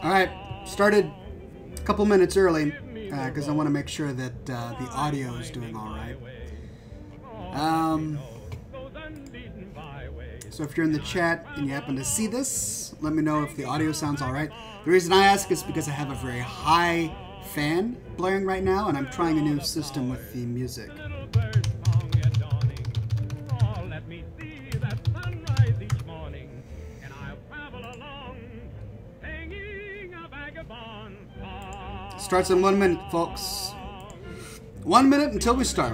Alright, started a couple minutes early because I want to make sure that the audio is doing alright. So if you're in the chat and you happen to see this, let me know if the audio sounds alright. The reason I ask is because I have a very high fan blaring right now and I'm trying a new system with the music. Starts in 1 minute, folks. 1 minute until we start.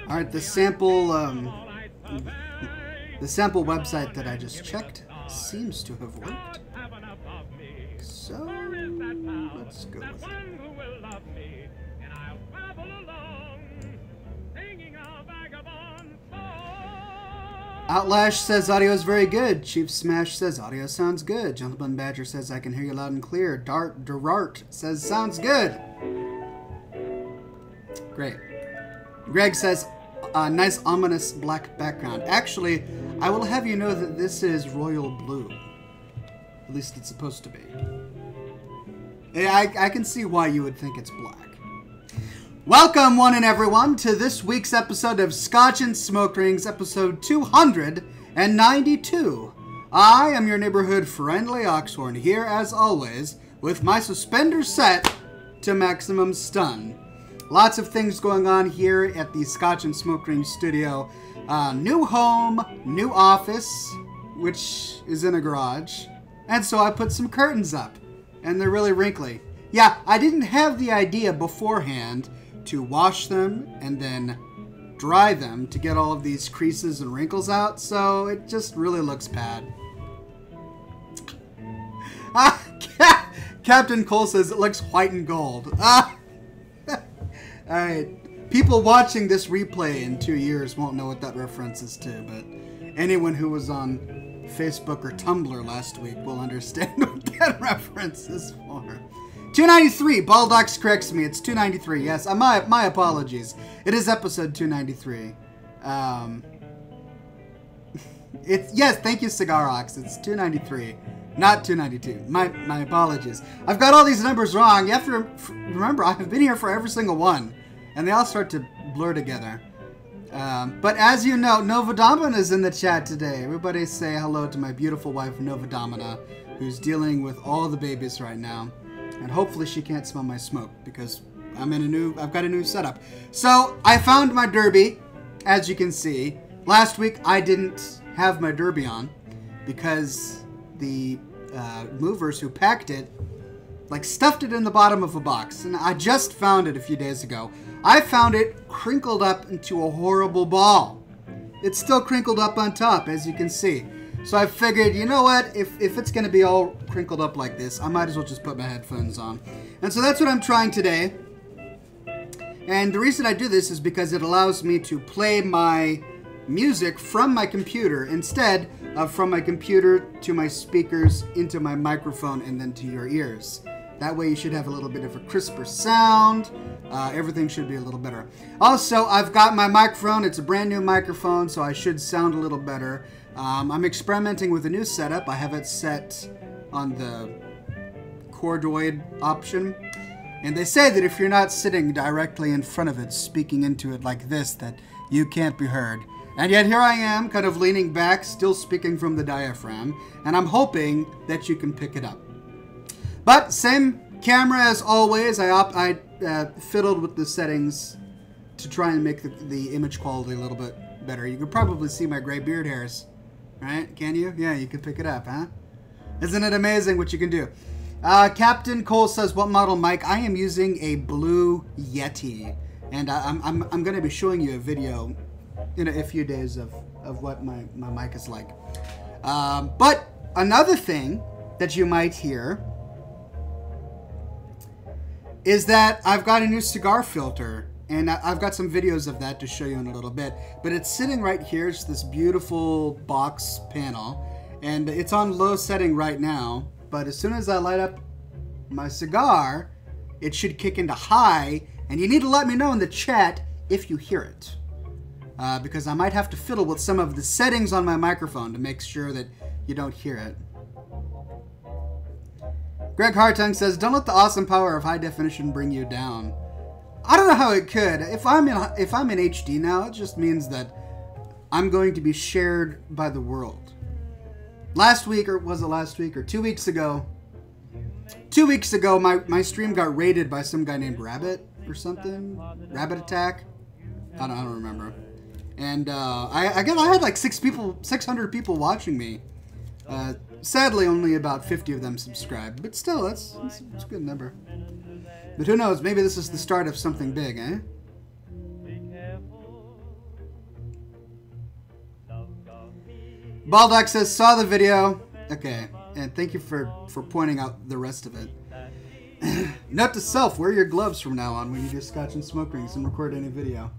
All right, the sample website that I just checked seems to have worked. So let's go with it. Outlash says audio is very good. Chief Smash says audio sounds good. Gentleman Badger says I can hear you loud and clear. Durart says sounds good. Great. Greg says nice ominous black background. Actually, I will have you know that this is royal blue. At least it's supposed to be. I can see why you would think it's black. Welcome, one and everyone, to this week's episode of Scotch and Smoke Rings, episode 292. I am your neighborhood friendly Oxhorn, here as always, with my suspenders set to maximum stun. Lots of things going on here at the Scotch and Smoke Rings studio. New home, new office, which is in a garage, and so I put some curtains up, and they're really wrinkly. Yeah, I didn't have the idea beforehand to wash them and then dry them to get all of these creases and wrinkles out, so it just really looks bad. Captain Cole says it looks white and gold. Alright, people watching this replay in 2 years won't know what that reference is to, but anyone who was on Facebook or Tumblr last week will understand what that reference is for. 293. Baldox corrects me. It's 293. Yes, my apologies. It is episode 293. Yes. Thank you, Cigar Ox. It's 293, not 292. My apologies. I've got all these numbers wrong. You have to remember I've been here for every single one, and they all start to blur together. But as you know, Nova Domina is in the chat today. Everybody say hello to my beautiful wife, Nova Domina, who's dealing with all the babies right now. And hopefully she can't smell my smoke because I've got a new setup. So I found my derby, as you can see. Last week I didn't have my derby on because the movers who packed it stuffed it in the bottom of a box. And I just found it a few days ago. I found it crinkled up into a horrible ball. It's still crinkled up on top, as you can see. So I figured, you know what, if it's going to be all crinkled up like this, I might as well just put my headphones on. And so that's what I'm trying today. And the reason I do this is because it allows me to play my music from my computer instead of from my computer to my speakers, into my microphone, and then to your ears. That way you should have a little bit of a crisper sound. Everything should be a little better. Also, I've got my microphone. It's a brand new microphone, so I should sound a little better. I'm experimenting with a new setup. I have it set on the cordwood option. And they say that if you're not sitting directly in front of it, speaking into it like this, that you can't be heard. And yet here I am, kind of leaning back, still speaking from the diaphragm. And I'm hoping that you can pick it up. But same camera as always. I fiddled with the settings to try and make the image quality a little bit better. You can probably see my gray beard hairs. Right? Can you? Yeah, you can pick it up, huh? Isn't it amazing what you can do? Captain Cole says, what model mic? I am using a Blue Yeti. And I'm going to be showing you a video in a few days of what my mic is like. But another thing that you might hear is that I've got a new cigar filter. And I've got some videos of that to show you in a little bit. But it's sitting right here. It's this beautiful box panel. And it's on low setting right now. But as soon as I light up my cigar, it should kick into high And you need to let me know in the chat if you hear it. Because I might have to fiddle with some of the settings on my microphone to make sure that you don't hear it. Greg Hartung says, don't let the awesome power of high definition bring you down. I don't know how it could. If I'm in HD now, it just means that I'm going to be shared by the world. Last week, or was it last week, or 2 weeks ago? 2 weeks ago, my stream got raided by some guy named Rabbit or something. Rabbit Attack. I don't remember. And I had like 600 people watching me. Sadly, only about 50 of them subscribed, but still, that's a good number. But who knows? Maybe this is the start of something big, eh? Baldock says, saw the video. Okay, and thank you for pointing out the rest of it. Note to self, wear your gloves from now on when you do Scotch and smoke rings and record any video.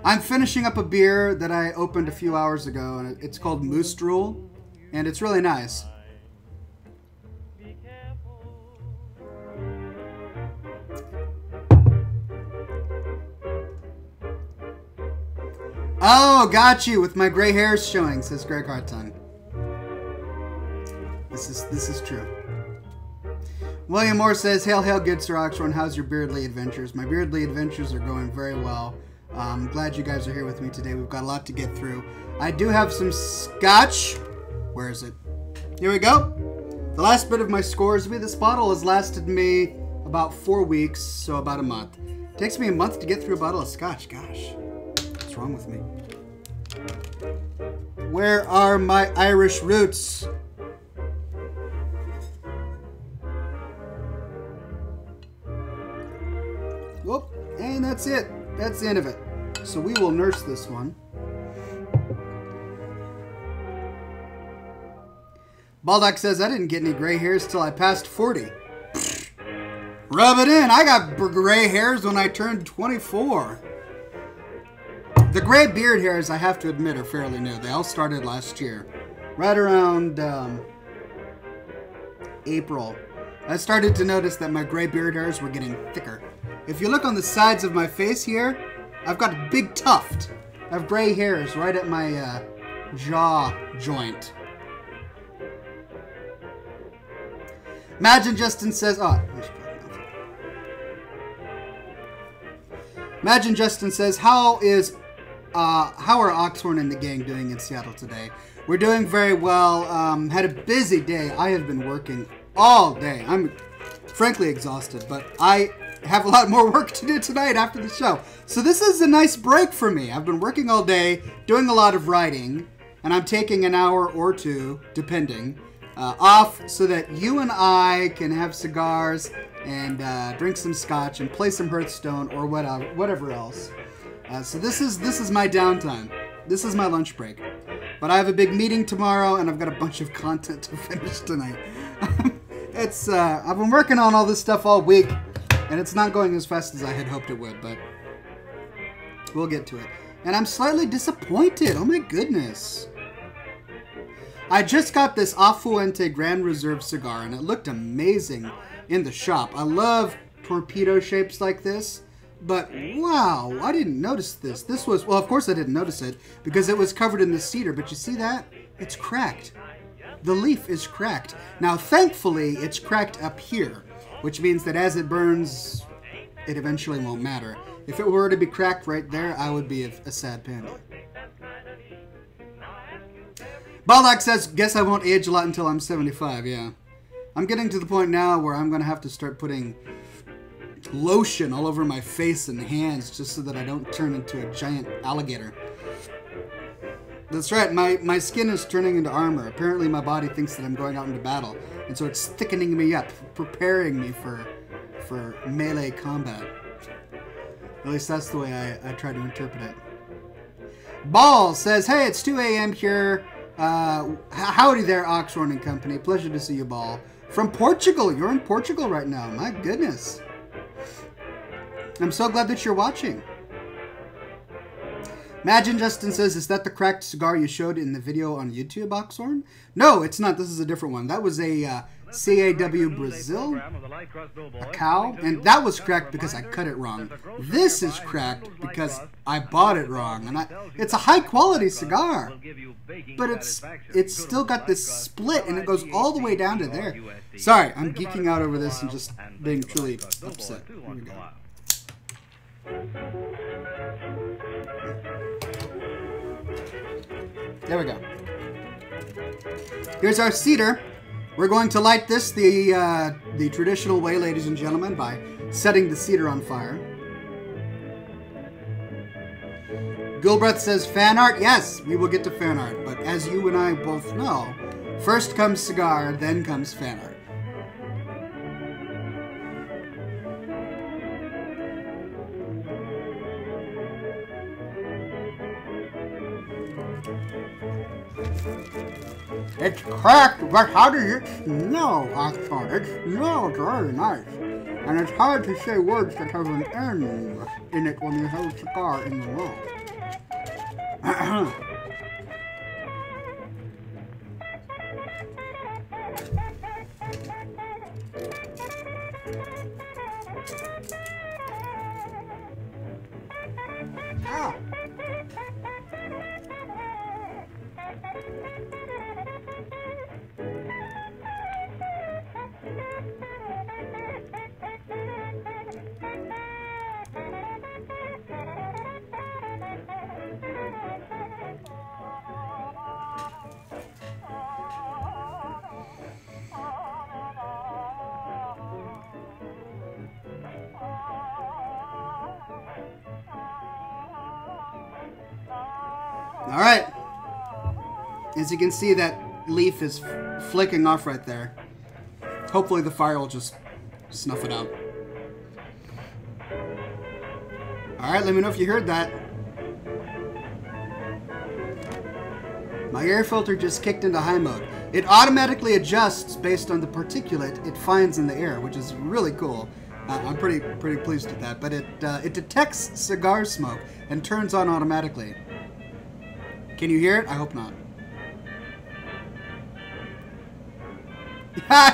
I'm finishing up a beer that I opened a few hours ago, and it's called Moose Drool, and it's really nice. Oh, got you with my gray hairs showing, says Greg Hartung. This is true. William Moore says, hail, hail, good Sir Oxhorn. How's your beardly adventures? My beardly adventures are going very well. I'm glad you guys are here with me today. We've got a lot to get through. I do have some Scotch. Where is it? Here we go. The last bit of my scores. This bottle has lasted me about 4 weeks, so about a month. It takes me a month to get through a bottle of Scotch. Gosh, what's wrong with me? Where are my Irish roots? Whoop, and that's it. That's the end of it. So we will nurse this one. Baldock says, I didn't get any gray hairs till I passed 40. Rub it in. I got gray hairs when I turned 24. The gray beard hairs, I have to admit, are fairly new. They all started last year. Right around April. I started to notice that my gray beard hairs were getting thicker. If you look on the sides of my face here, I've got a big tuft of gray hairs right at my jaw joint. Imagine Justin says, Imagine Justin says, how are Oxhorn and the gang doing in Seattle today? We're doing very well. Had a busy day. I have been working all day. I'm frankly exhausted, but I have a lot more work to do tonight after the show. So this is a nice break for me. I've been working all day, doing a lot of writing, and I'm taking an hour or two, depending, off so that you and I can have cigars and drink some Scotch and play some Hearthstone or whatever else. So this is my downtime. This is my lunch break. But I have a big meeting tomorrow, and I've got a bunch of content to finish tonight. I've been working on all this stuff all week, and it's not going as fast as I had hoped it would, but we'll get to it. And I'm slightly disappointed. Oh my goodness. I just got this A Fuente Grand Reserve cigar, and it looked amazing in the shop. I love torpedo shapes like this, but wow, I didn't notice this. This was, well, of course I didn't notice it because it was covered in the cedar, but you see that? It's cracked. The leaf is cracked. Now, thankfully, it's cracked up here, which means that as it burns, it eventually won't matter. If it were to be cracked right there, I would be a sad panda. Baldock says, guess I won't age a lot until I'm 75, yeah. I'm getting to the point now where I'm going to have to start putting lotion all over my face and hands just so that I don't turn into a giant alligator. That's right, my skin is turning into armor. Apparently my body thinks that I'm going out into battle, and so it's thickening me up, preparing me for melee combat. At least that's the way I try to interpret it. Ball says, hey, it's 2 a.m. here. Howdy there, Oxhorn and company. Pleasure to see you, Ball. From Portugal. You're in Portugal right now. My goodness. I'm so glad that you're watching. Imagine Justin says, is that the cracked cigar you showed in the video on YouTube, Oxhorn? No, it's not. This is a different one. That was a CAW Brazil, a cow, and that was cracked because I cut it wrong. This is cracked because I bought it wrong, and it's a high quality cigar, but it's still got this split, and it goes all the way down to there. Sorry, I'm geeking out over this and just being truly upset. Here we go. There we go. Here's our cedar. We're going to light this the traditional way, ladies and gentlemen, by setting the cedar on fire. Gilbreth says fan art. Yes, we will get to fan art, but as you and I both know, first comes cigar, then comes fan art. It's cracked, but how does it smell, Oxhorn? It smells very nice. And it's hard to say words that have an N in it when you have a cigar in the mouth. Ah. All right. As you can see, that leaf is flicking off right there. Hopefully the fire will just snuff it out. All right, let me know if you heard that. My air filter just kicked into high mode. It automatically adjusts based on the particulate it finds in the air, which is really cool. I'm pretty pleased with that. But it detects cigar smoke and turns on automatically. Can you hear it? I hope not.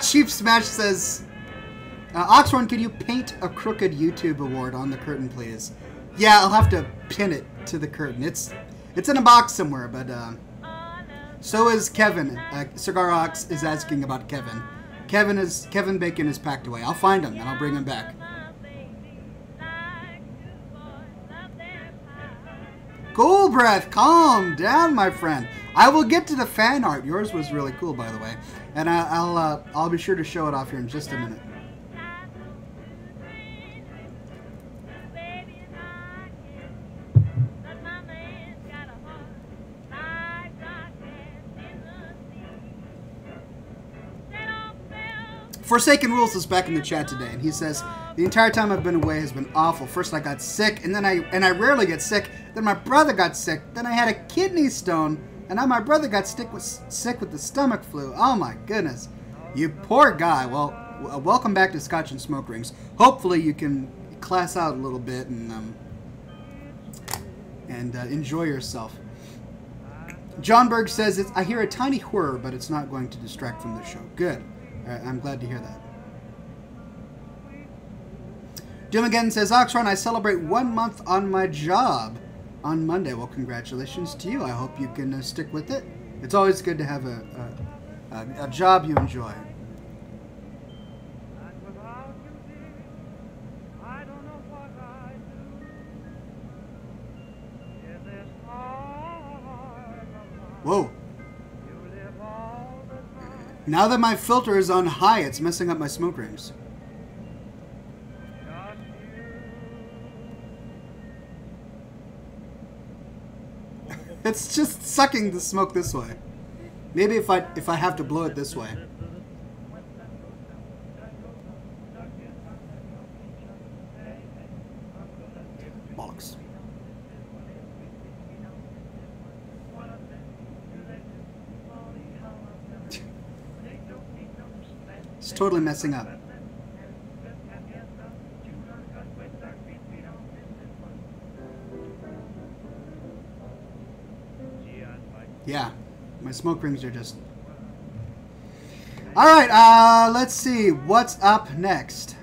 Cheap Smash says, Oxhorn, can you paint a crooked YouTube award on the curtain, please? Yeah, I'll have to pin it to the curtain. It's in a box somewhere, but so is Kevin. Cigar Ox is asking about Kevin. Kevin Bacon is packed away. I'll find him and I'll bring him back. Cool breath, calm down, my friend. I will get to the fan art. Yours was really cool, by the way, and I'll be sure to show it off here in just a minute. Forsaken Rules is back in the chat today, and he says, the entire time I've been away has been awful. First I got sick, and then I rarely get sick. Then my brother got sick. Then I had a kidney stone, and now my brother got sick with the stomach flu. Oh my goodness. You poor guy. Well, welcome back to Scotch and Smoke Rings. Hopefully you can class out a little bit and enjoy yourself. John Berg says, I hear a tiny whir, but it's not going to distract from the show. Good. All right, I'm glad to hear that. Doom again says, Oxhorn, I celebrate 1 month on my job on Monday. Well, congratulations to you. I hope you can stick with it. It's always good to have a job you enjoy. Whoa. Now that my filter is on high, it's messing up my smoke rings. It's just sucking the smoke this way. Maybe if I have to blow it this way. Bollocks. It's totally messing up. Yeah, my smoke rings are just... All right, let's see. What's up next?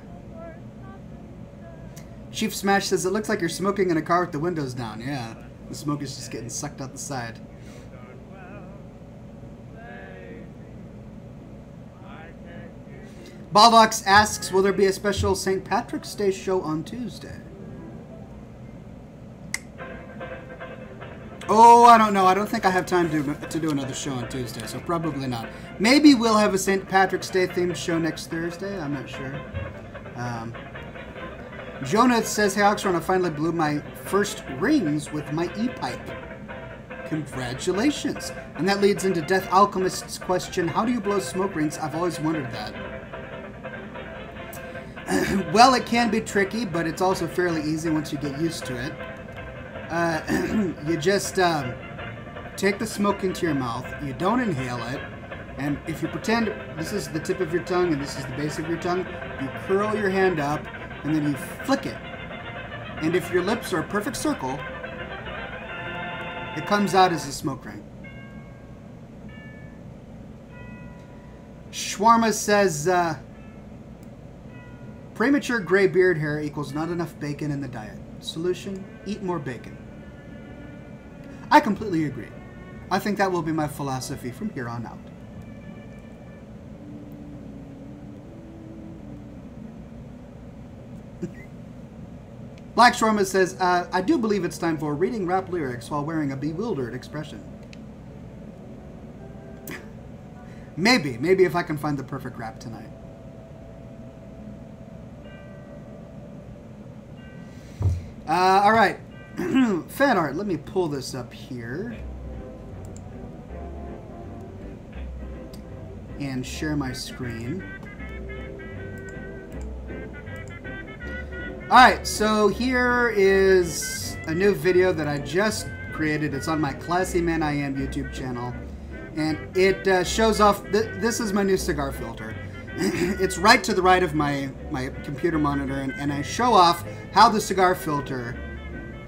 Chief Smash says, it looks like you're smoking in a car with the windows down. Yeah, the smoke is just getting sucked out the side. Baldox asks, will there be a special St. Patrick's Day show on Tuesday? Oh, I don't know. I don't think I have time to do another show on Tuesday, so probably not. Maybe we'll have a St. Patrick's Day themed show next Thursday. I'm not sure. Jonah says, hey, Oxhorn, I finally blew my first rings with my e-pipe. Congratulations. And that leads into Death Alchemist's question, how do you blow smoke rings? I've always wondered that. Well, it can be tricky, but it's also fairly easy once you get used to it. You just take the smoke into your mouth, you don't inhale it, and if you pretend this is the tip of your tongue and this is the base of your tongue, you curl your hand up and then you flick it. And if your lips are a perfect circle, it comes out as a smoke ring. Shawarma says, premature gray beard hair equals not enough bacon in the diet. Solution, eat more bacon. I completely agree. I think that will be my philosophy from here on out. Black Shawarma says, I do believe it's time for reading rap lyrics while wearing a bewildered expression. Maybe if I can find the perfect rap tonight. All right, fan art. Let me pull this up here and share my screen. All right, so here is a new video that I just created. It's on my Classy Man I Am YouTube channel, and it shows off. This is my new cigar filter. It's right to the right of my computer monitor, and I show off how the cigar filter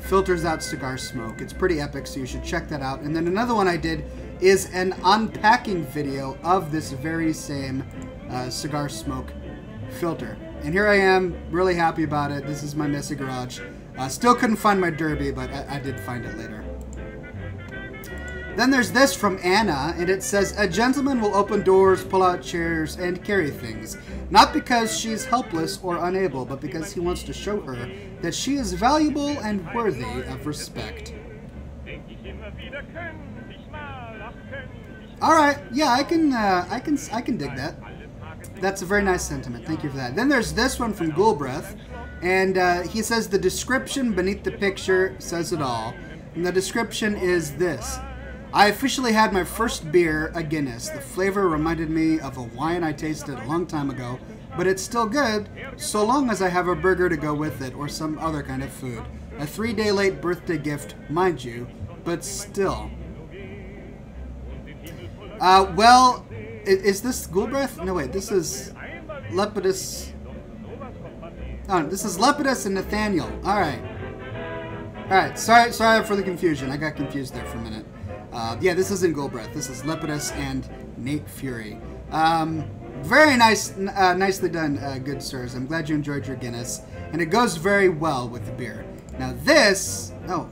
filters out cigar smoke. It's pretty epic, so you should check that out. And then another one I did is an unpacking video of this very same cigar smoke filter. And here I am, really happy about it. This is my messy garage. Still couldn't find my derby, but I did find it later. Then there's this from Anna, and it says, a gentleman will open doors, pull out chairs, and carry things. Not because she's helpless or unable, but because he wants to show her that she is valuable and worthy of respect. Alright, yeah, I can dig that. That's a very nice sentiment. Thank you for that. Then there's this one from Ghoulbreath, and he says, the description beneath the picture says it all. And the description is this. I officially had my first beer, a Guinness. The flavor reminded me of a wine I tasted a long time ago, but it's still good, so long as I have a burger to go with it or some other kind of food. A 3-day late birthday gift, mind you, but still. Well, is this Ghoulbreath? No, wait, this is Lepidus. Oh, this is Lepidus and Nathaniel. Alright. Alright, sorry for the confusion. I got confused there for a minute. Yeah, this isn't Ghoulbreath. This is Lepidus and Nate Fury. Very nice, nicely done, good sirs. I'm glad you enjoyed your Guinness. And it goes very well with the beer. Now this... Oh.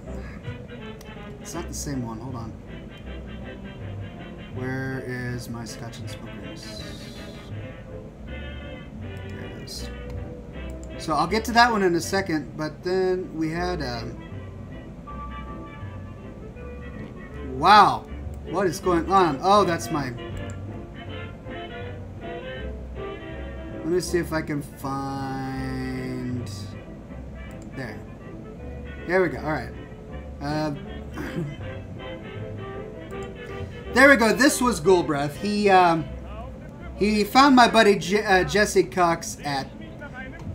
It's not the same one. Hold on. Where is my Scotch and Smokers? There it is. So I'll get to that one in a second, but then we had... Wow, what is going on? Oh, that's my... Let me see if I can find... There. There we go, alright. There we go, this was Ghoulbreath. He found my buddy Jesse Cox at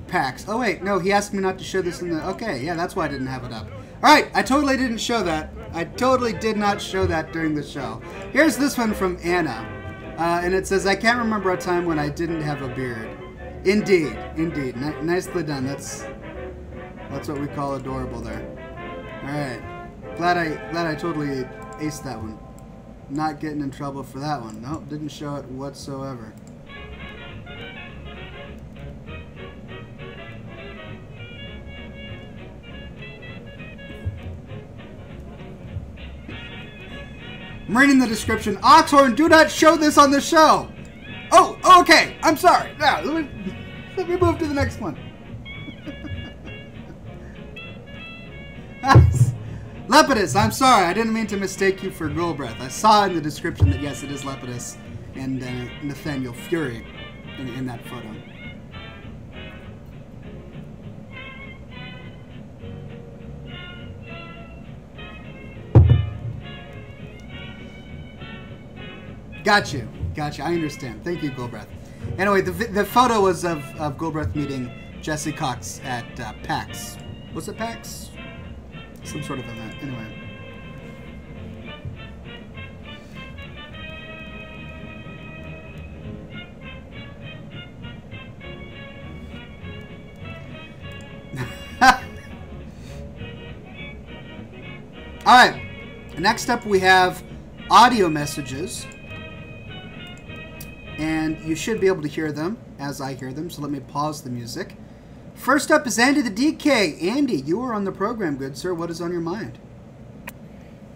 PAX. Oh wait, no, he asked me not to show this in the... Okay, yeah, that's why I didn't have it up. Alright, I totally didn't show that. I totally did not show that during the show. Here's this one from Anna. And it says, I can't remember a time when I didn't have a beard. Indeed, indeed. Nicely done. That's what we call adorable there. Alright. Glad I totally aced that one. Not getting in trouble for that one. Nope, didn't show it whatsoever. I'm reading the description. Oxhorn, do not show this on the show. Oh, okay. I'm sorry. Now, let me move to the next one. Lepidus, I'm sorry. I didn't mean to mistake you for Golbreath. I saw in the description that, yes, it is Lepidus and Nathaniel Fury in that photo. Gotcha. I understand. Thank you, Golbreath. Anyway, the photo was of Golbreath meeting Jesse Cox at PAX. Was it PAX? Some sort of event. Anyway. All right. Next up, we have audio messages. And you should be able to hear them as I hear them, so let me pause the music. First up is Andy the DK. Andy, you are on the program, good sir. What is on your mind?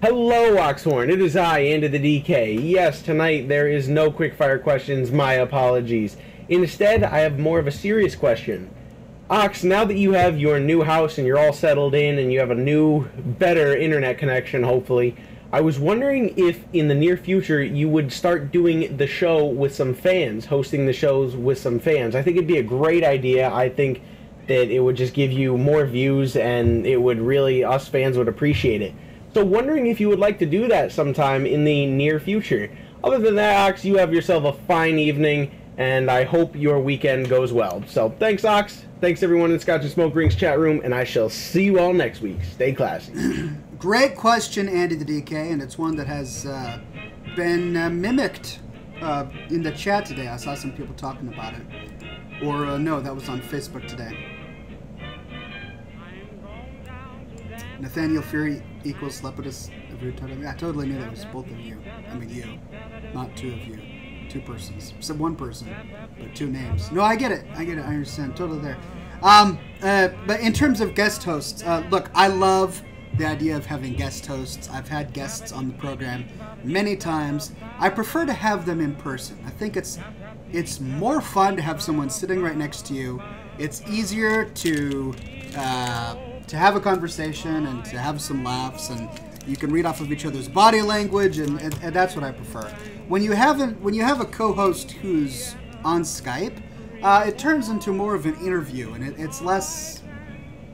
Hello, Oxhorn. It is I, Andy the DK. Yes, tonight there is no quickfire questions. My apologies. Instead, I have more of a serious question. Ox, now that you have your new house and you're all settled in and you have a new, better internet connection, hopefully, I was wondering if in the near future you would start doing the show with some fans, hosting the shows with some fans. I think it'd be a great idea. I think that it would just give you more views and it would really, us fans would appreciate it. So wondering if you would like to do that sometime in the near future. Other than that, Ox, you have yourself a fine evening and I hope your weekend goes well. So thanks, Ox. Thanks everyone in Scotch and Smoke Rings chat room, and I shall see you all next week. Stay classy. Great question, Andy the DK, and it's one that has been mimicked in the chat today. I saw some people talking about it. Or, no, that was on Facebook today. Nathaniel Fury equals Lepidus. I totally knew that was both of you. I mean, you. Not two of you. Two persons. So one person, but two names. No, I get it. I understand. Totally there. But in terms of guest hosts, look, I love the idea of having guest hosts. I've had guests on the program many times. I prefer to have them in person. I think it's more fun to have someone sitting right next to you. It's easier to have a conversation and to have some laughs, and you can read off of each other's body language, and that's what I prefer. When you have a co-host who's on Skype, it turns into more of an interview, and it's less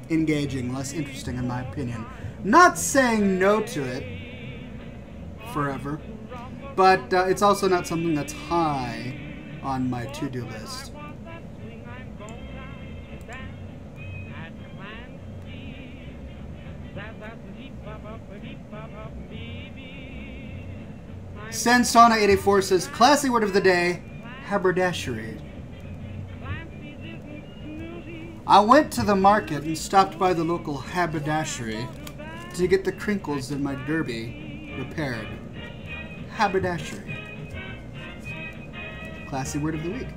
engaging, less interesting, in my opinion. Not saying no to it forever, but it's also not something that's high on my to-do list. Sensona84 says, classy word of the day, haberdashery. I went to the market and stopped by the local haberdashery to get the crinkles in my derby repaired. Haberdashery. Classy word of the week.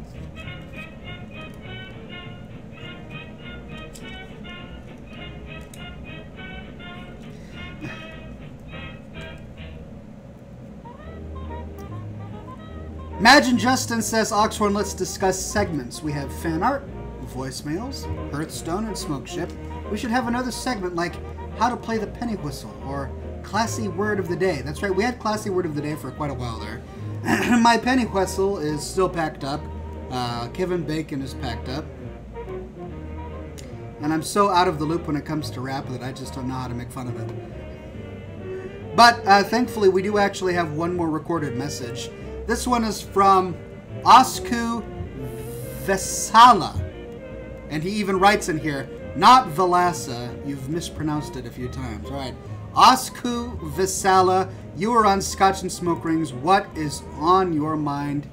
Imagine Justin says, Oxhorn, let's discuss segments. We have fan art, voicemails, Hearthstone, and Smoke Ship. We should have another segment like how to play the penny whistle or classy word of the day. That's right, we had classy word of the day for quite a while there. My penny whistle is still packed up. Kevin Bacon is packed up. And I'm so out of the loop when it comes to rap that I just don't know how to make fun of it. But thankfully, we do actually have one more recorded message. This one is from Osku Vesala. And he even writes in here, not Velasa. You've mispronounced it a few times. All right. Osku Vesala, you are on Scotch and Smoke Rings. What is on your mind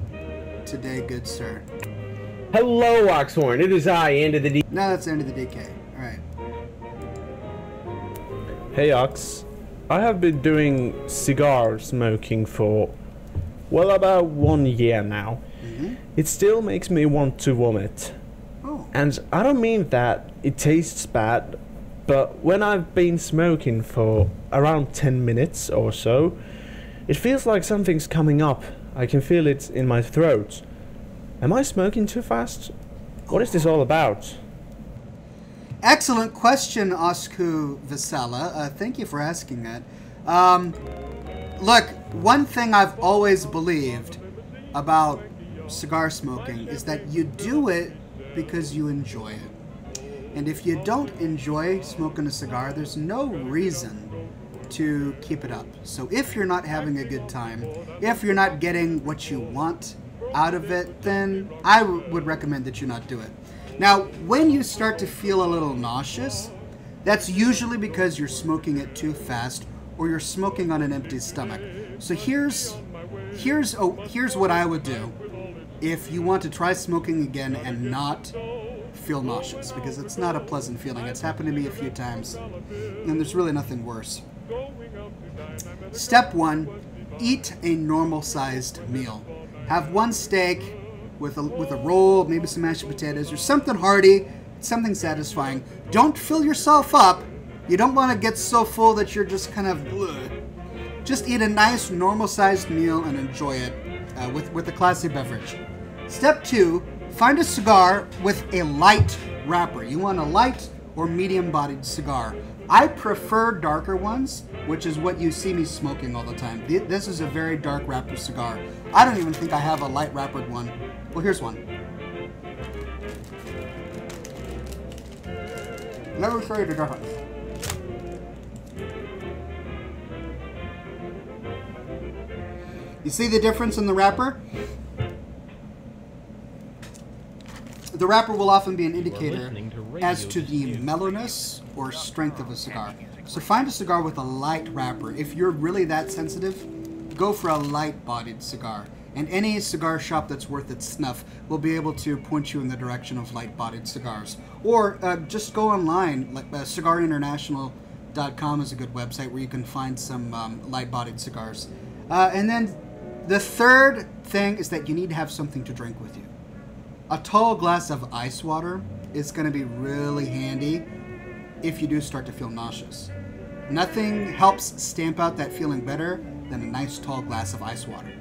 today, good sir? Hello, Oxhorn. It is I, Andy the DK. No, that's Andy the DK. All right. Hey, Ox. I have been doing cigar smoking for, well, about 1 year now. Mm-hmm. It still makes me want to vomit. Oh. And I don't mean that it tastes bad, but when I've been smoking for around 10 minutes or so, It feels like something's coming up. I can feel it in my throat. Am I smoking too fast? What is this all about? Excellent question, Osku Visala. Thank you for asking that. Look, one thing I've always believed about cigar smoking is that you do it because you enjoy it. And if you don't enjoy smoking a cigar, there's no reason to keep it up. So if you're not having a good time, if you're not getting what you want out of it, then I would recommend that you not do it. Now, when you start to feel a little nauseous, that's usually because you're smoking it too fast or you're smoking on an empty stomach. So here's what I would do if you want to try smoking again and not feel nauseous, because it's not a pleasant feeling. It's happened to me a few times, and there's really nothing worse. Step 1, eat a normal-sized meal. Have one steak with a roll, maybe some mashed potatoes, or something hearty, something satisfying. Don't fill yourself up. You don't want to get so full that you're just kind of... Ugh. Just eat a nice, normal-sized meal and enjoy it with a classy beverage. Step 2, find a cigar with a light wrapper. You want a light or medium-bodied cigar. I prefer darker ones, which is what you see me smoking all the time. This is a very dark wrapper cigar. I don't even think I have a light wrappered one. Well, here's one. Let me show you the difference. You see the difference in the wrapper? The wrapper will often be an indicator as to the mellowness or strength of a cigar. So find a cigar with a light wrapper. If you're really that sensitive, go for a light-bodied cigar. And any cigar shop that's worth its snuff will be able to point you in the direction of light-bodied cigars. Or just go online. Like cigarinternational.com is a good website where you can find some light-bodied cigars. And then the third thing is that you need to have something to drink with you. A tall glass of ice water is going to be really handy if you do start to feel nauseous. Nothing helps stamp out that feeling better than a nice tall glass of ice water.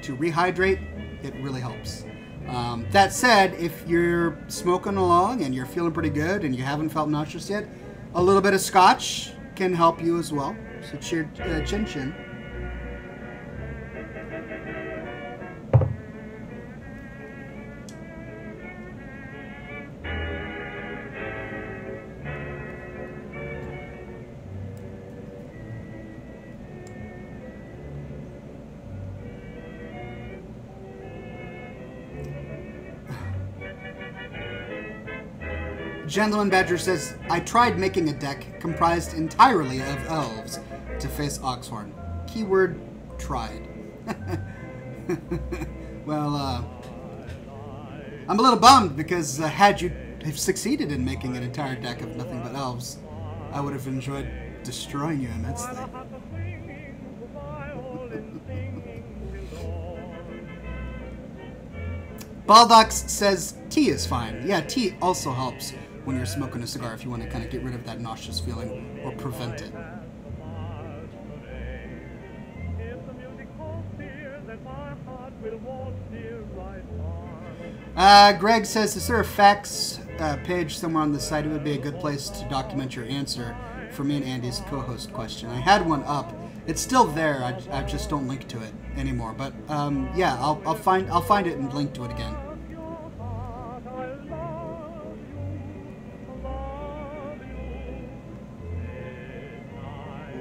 To rehydrate, it really helps. That said, if you're smoking along and you're feeling pretty good and you haven't felt nauseous yet, a little bit of Scotch can help you as well. So cheer, chin chin. Gentleman Badger says, I tried making a deck comprised entirely of elves to face Oxhorn. Keyword, tried. Well, I'm a little bummed because had you have succeeded in making an entire deck of nothing but elves, I would have enjoyed destroying you immensely. Baldox says, tea is fine. Yeah, tea also helps when you're smoking a cigar if you want to kind of get rid of that nauseous feeling or prevent it. Greg says, is there a facts page somewhere on the site? It would be a good place to document your answer for me and Andy's co-host question. I had one up. It's still there. I just don't link to it anymore. But yeah, I'll find it and link to it again.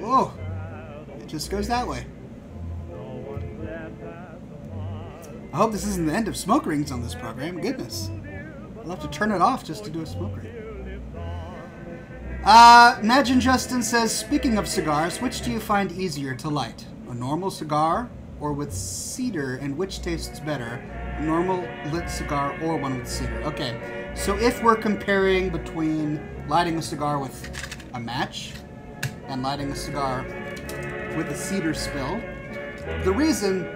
Whoa! It just goes that way. I hope this isn't the end of smoke rings on this program. Goodness. I'll have to turn it off just to do a smoke ring. Imagine Justin says, speaking of cigars, which do you find easier to light? A normal cigar or with cedar, and which tastes better? A normal lit cigar or one with cedar? Okay, so if we're comparing between lighting a cigar with a match and lighting a cigar with a cedar spill, the reason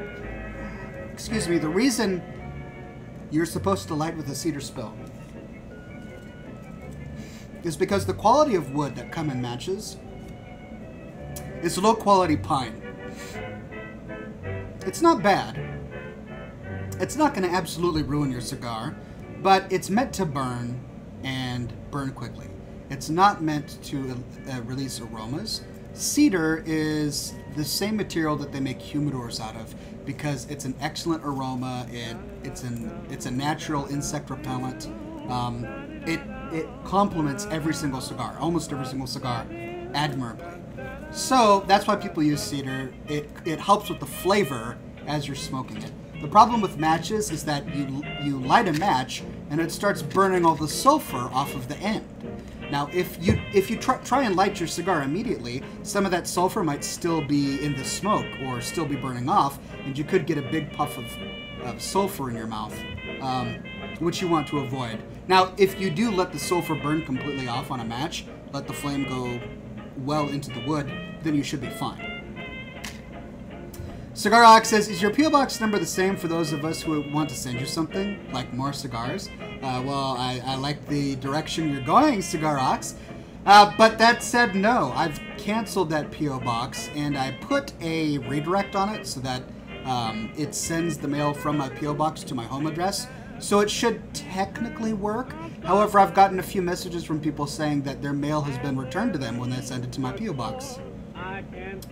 you're supposed to light with a cedar spill is because the quality of wood that come in matches is low quality pine. It's not bad. It's not going to absolutely ruin your cigar, but it's meant to burn and burn quickly. It's not meant to release aromas. Cedar is the same material that they make humidors out of because it's an excellent aroma. It's a natural insect repellent. It complements every single cigar, almost every single cigar, admirably. So that's why people use cedar. It helps with the flavor as you're smoking it. The problem with matches is that you light a match and it starts burning all the sulfur off of the end. Now, if you try and light your cigar immediately, some of that sulfur might still be in the smoke or still be burning off, and you could get a big puff of sulfur in your mouth, which you want to avoid. Now, if you do let the sulfur burn completely off on a match, let the flame go well into the wood, then you should be fine. Cigar Ox says, is your P.O. Box number the same for those of us who want to send you something, like more cigars? Well, I like the direction you're going, Cigar Ox. But that said, no. I've canceled that P.O. Box, and I put a redirect on it so that it sends the mail from my P.O. Box to my home address. So it should technically work. However, I've gotten a few messages from people saying that their mail has been returned to them when they send it to my P.O. Box.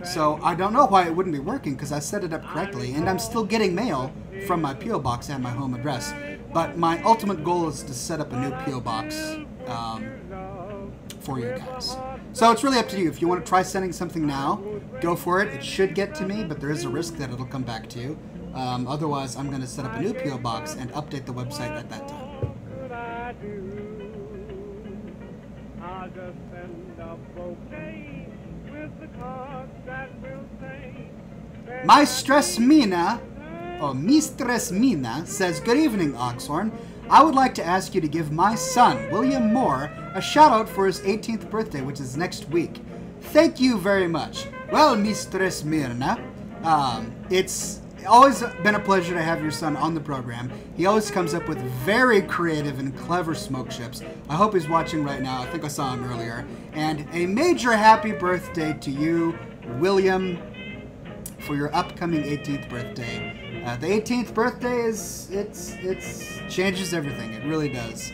So I don't know why it wouldn't be working because I set it up correctly, and I'm still getting mail from my P.O. Box and my home address. But my ultimate goal is to set up a new P.O. Box for you guys. So it's really up to you. If you want to try sending something now, go for it. It should get to me, but there is a risk that it'll come back to you. Otherwise, I'm going to set up a new P.O. Box and update the website at that time. Mistress Mina, or Mistress Mina, says, good evening, Oxhorn. I would like to ask you to give my son, William Moore, a shout-out for his 18th birthday, which is next week. Thank you very much. Well, Mistress Mirna, it's always been a pleasure to have your son on the program. He always comes up with very creative and clever smoke chips. I hope he's watching right now. I think I saw him earlier. And a major happy birthday to you, William, for your upcoming 18th birthday. The 18th birthday is, it's changes everything. It really does.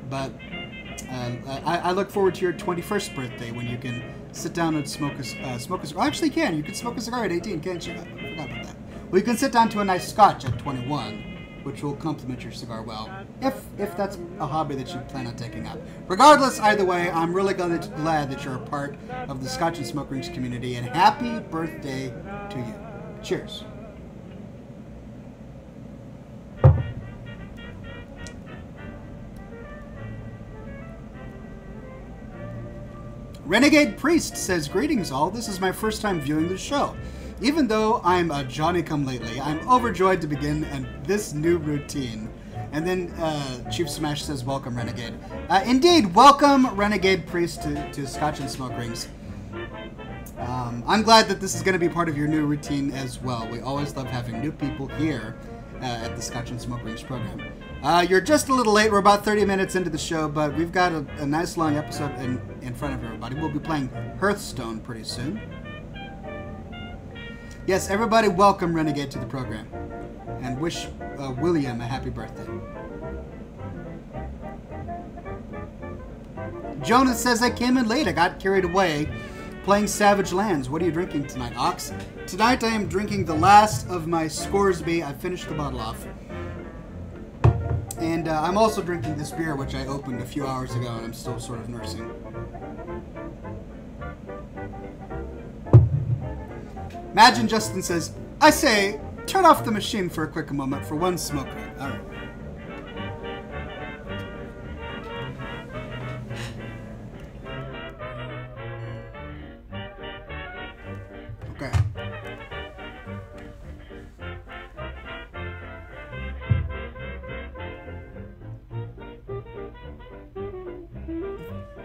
But I look forward to your 21st birthday when you can sit down and smoke a cigar. Actually, you can smoke a cigar at 18, can't you? I forgot about that. Well, you can sit down to a nice Scotch at 21, which will complement your cigar well, if that's a hobby that you plan on taking up. Regardless, either way, I'm really glad that you're a part of the Scotch and Smoke Rings community, and happy birthday to you. Cheers. Renegade Priest says, greetings all, this is my first time viewing the show. Even though I'm a Johnny-come-lately, I'm overjoyed to begin this new routine. And then Chief Smash says, welcome, Renegade. Indeed, welcome, Renegade Priest, to Scotch and Smoke Rings. I'm glad that this is going to be part of your new routine as well. We always love having new people here at the Scotch and Smoke Rings program. You're just a little late. We're about 30 minutes into the show, but we've got a nice long episode in front of everybody. We'll be playing Hearthstone pretty soon. Yes, everybody welcome Renegade to the program. And wish William a happy birthday. Jonas says, I came in late. I got carried away playing Savage Lands. What are you drinking tonight, Ox? Tonight I am drinking the last of my Scoresby. I finished the bottle off. And I'm also drinking this beer, which I opened a few hours ago, and I'm still sort of nursing. Imagine Justin says, I say, turn off the machine for a quick moment for one smoke ring. All right. Okay.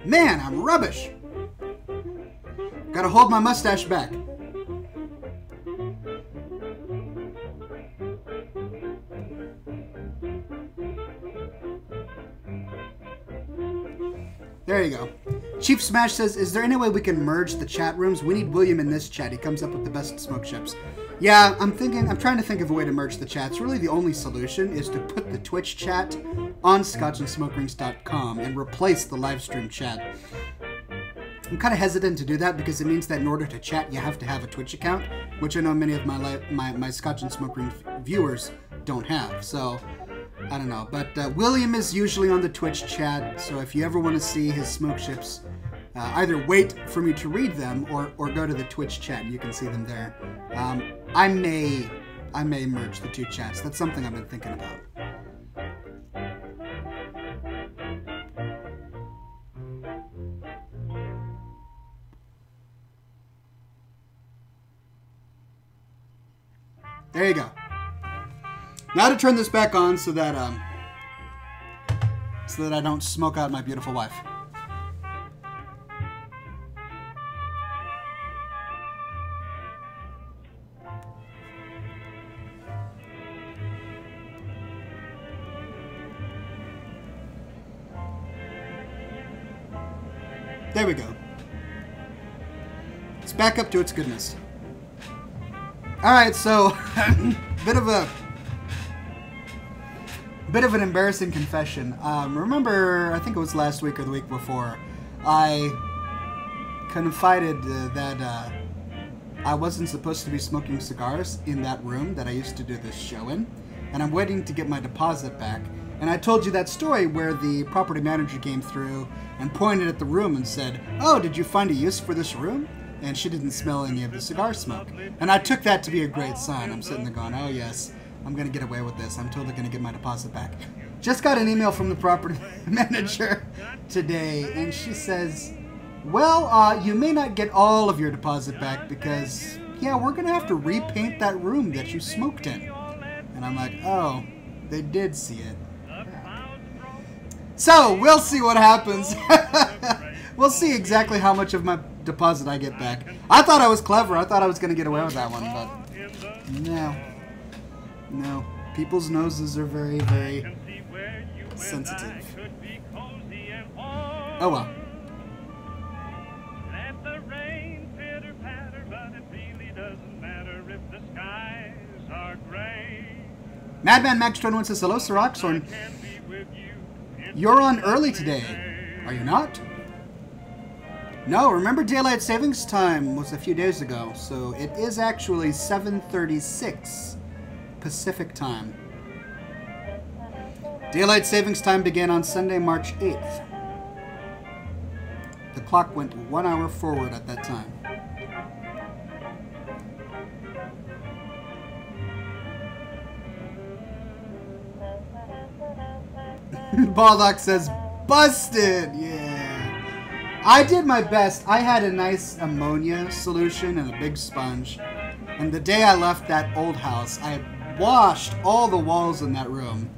Man, I'm rubbish. Gotta hold my mustache back. There you go. Chief Smash says, is there any way we can merge the chat rooms? We need William in this chat. He comes up with the best smoke chips. Yeah, I'm trying to think of a way to merge the chats. Really, the only solution is to put the Twitch chat on scotchandsmokerings.com and replace the live stream chat. I'm kind of hesitant to do that because it means that in order to chat, you have to have a Twitch account, which I know many of my Scotch and Smoke Rings viewers don't have. So, I don't know. But William is usually on the Twitch chat, so if you ever want to see his smoke ships, either wait for me to read them or go to the Twitch chat and you can see them there. I may merge the two chats. That's something I've been thinking about. There you go. Now to turn this back on so that I don't smoke out my beautiful wife. There we go. It's back up to its goodness. Alright, so bit of an embarrassing confession. Remember, I think it was last week or the week before, I confided that I wasn't supposed to be smoking cigars in that room that I used to do this show in, and I'm waiting to get my deposit back. And I told you that story where the property manager came through and pointed at the room and said, "Oh, did you find a use for this room?" And she didn't smell any of the cigar smoke. And I took that to be a great sign. I'm sitting there going, oh yes, I'm going to get away with this. I'm totally going to get my deposit back. Just got an email from the property manager today, and she says, well, you may not get all of your deposit back because, yeah, we're going to have to repaint that room that you smoked in. And I'm like, oh, they did see it. So, we'll see what happens. We'll see exactly how much of my deposit I get back. I thought I was clever. I thought I was going to get away with that one, but no. No. People's noses are very, very sensitive. Oh well. Madman Max 21 says, hello, Sir Oxhorn. You're on early today, are you not? No, remember daylight savings time was a few days ago, so it is actually 7:36 Pacific time. Daylight savings time began on Sunday, March 8th. The clock went 1 hour forward at that time. Baldock says, busted! Yeah. I did my best. I had a nice ammonia solution and a big sponge. And the day I left that old house, I washed all the walls in that room.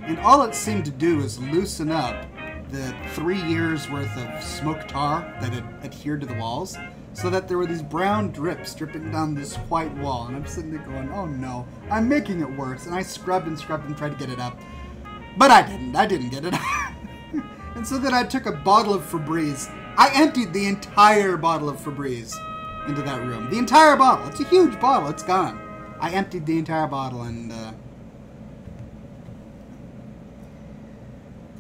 And all it seemed to do was loosen up the 3 years worth of smoke tar that had adhered to the walls, so that there were these brown drips dripping down this white wall. And I'm sitting there going, oh no, I'm making it worse. And I scrubbed and scrubbed and tried to get it up. But I didn't get it up. And so then I took a bottle of Febreze. I emptied the entire bottle of Febreze into that room. The entire bottle. It's a huge bottle. It's gone. I emptied the entire bottle and...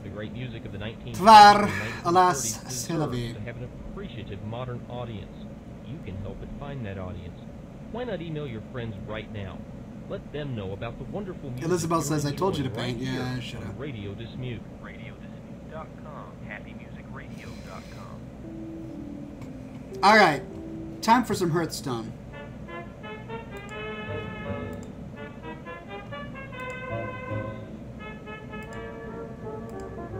The great music of the 1920s Tvar, and alas, 1930s c'est la vie. deserves to have an appreciative modern audience. You can help it find that audience. Why not email your friends right now? Let them know about the wonderful music. Elizabeth says, I told you to right paint. Yeah, I here should on have. Radio Dismute. RadioDismute.com. HappyMusicRadio.com. Alright. Time for some Hearthstone.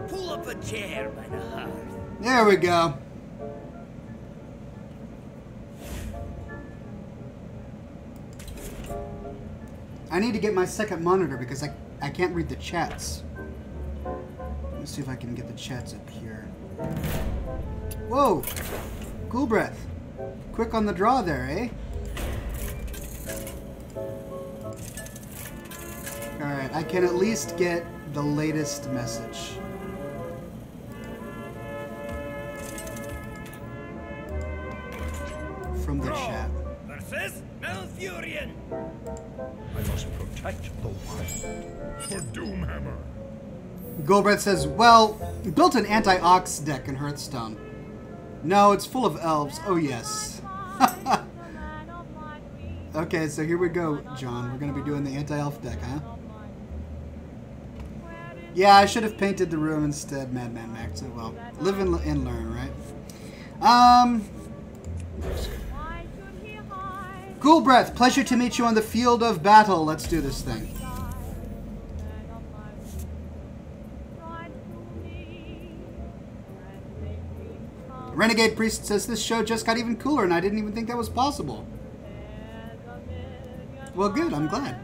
Pull up a chair by the hearth. There we go. I need to get my second monitor because I can't read the chats. Let's see if I can get the chats up here. Whoa! Cool breath. Quick on the draw there, eh? Alright, I can at least get the latest message. From the chat. forces, Malfurion! I must protect the wild. For Doomhammer. Goldbreath says, well, built an anti-ox deck in Hearthstone. No, it's full of elves. Oh, yes. Okay, so here we go, John. We're going to be doing the anti-elf deck, huh? Yeah, I should have painted the room instead, Madman Max. Oh, well. Live and learn, right? Cool Breath, pleasure to meet you on the field of battle. Let's do this thing. Renegade Priest says this show just got even cooler and I didn't even think that was possible. Well, good, I'm glad.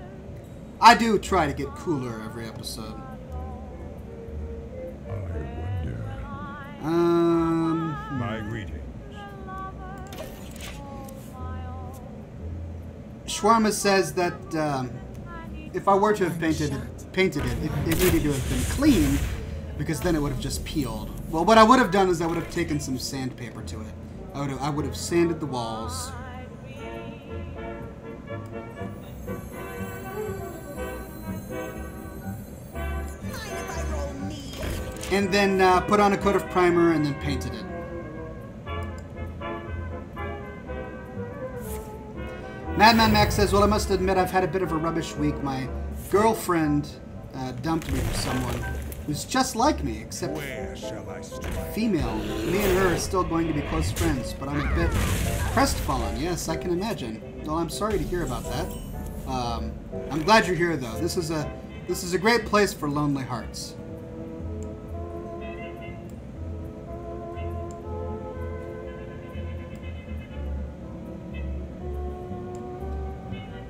I do try to get cooler every episode. My greetings. Shawarma says that if I were to have painted it needed to have been clean because then it would have just peeled. Well, what I would have done is I would have taken some sandpaper to it. I would have sanded the walls. And then put on a coat of primer and then painted it. Madman Max says, well, I must admit I've had a bit of a rubbish week. My girlfriend dumped me for someone who's just like me, except female. Me and her are still going to be close friends, but I'm a bit crestfallen. Yes, I can imagine. Well, I'm sorry to hear about that. I'm glad you're here, though. This is a great place for lonely hearts.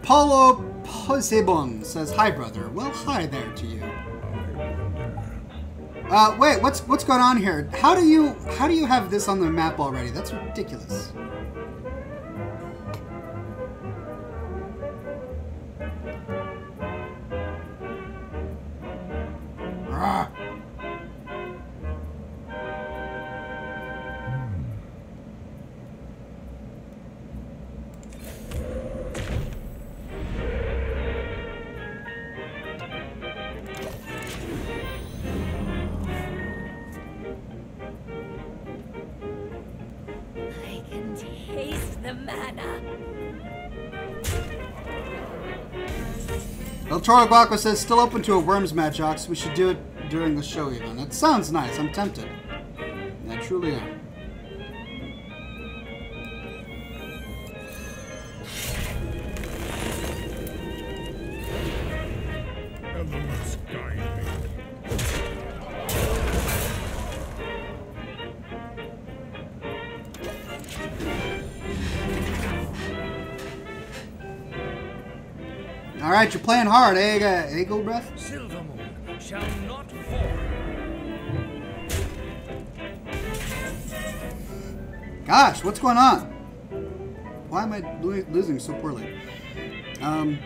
Paulo Posebon says, hi, brother. Well, hi there to you. Wait, what's going on here? How do you have this on the map already? That's ridiculous. Rah. El Toro Guaco says, still open to a worms match, Ox. We should do it during the show even. That sounds nice. I'm tempted. I truly am. Elements guide me. All right, you're playing hard, eh, Gold Breath? Silvermoon shall not fall. Gosh, what's going on? Why am I losing so poorly? I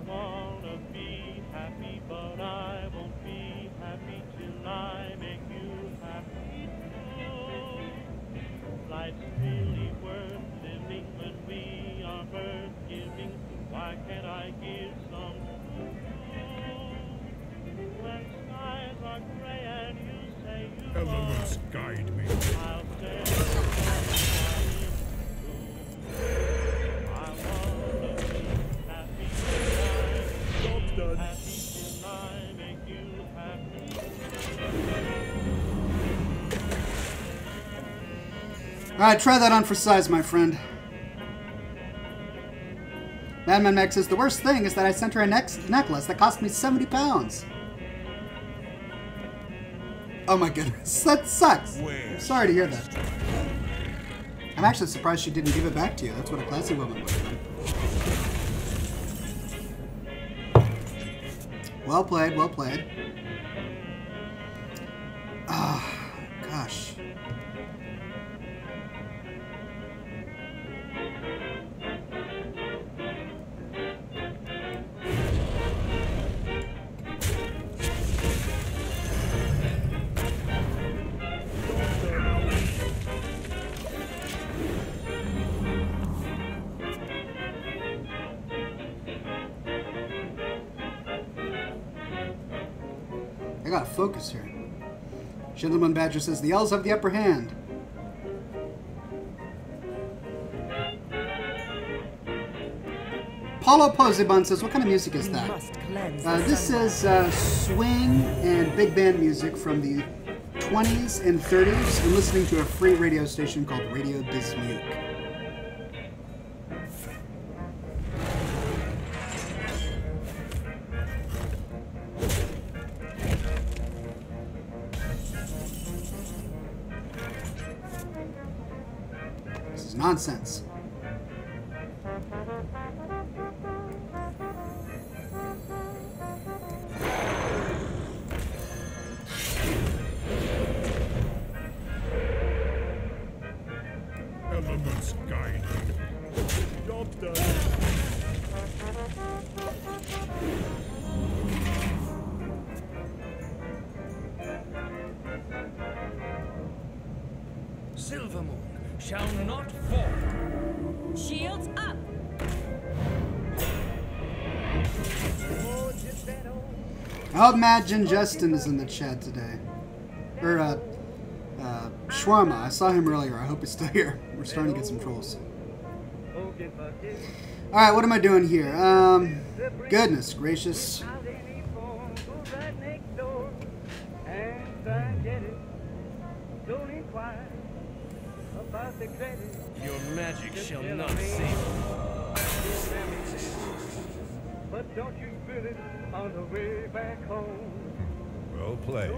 wanna be happy, but I won't be happy till I make you happy too. Life's really worth living when we are worth giving. Why can't I give some too? When skies are gray and you say you Elements guide me. I'll stay. I wanna be happy till I make you happy. All right, try that on for size, my friend. Madman Max says, the worst thing is that I sent her a necklace that cost me 70 pounds. Oh my goodness, that sucks. I'm sorry to hear that. I'm actually surprised she didn't give it back to you. That's what a classy woman would have done. Well played, well played. Ah, gosh. I gotta focus here. Gentleman Badger says the elves have the upper hand. Paulo Pozibon says, what kind of music is that? This is swing and big band music from the 20s and 30s. I'm listening to a free radio station called Radio Dismuke. This is nonsense. Elements guide. Job done. Silvermoon shall not fall. Shields up! I imagine Justin is in the chat today. Or, Shawarma. I saw him earlier. I hope he's still here. We're starting to get some trolls. Alright, what am I doing here? Goodness gracious. Your magic shall not save. But don't you feel it on the way back home? Well played.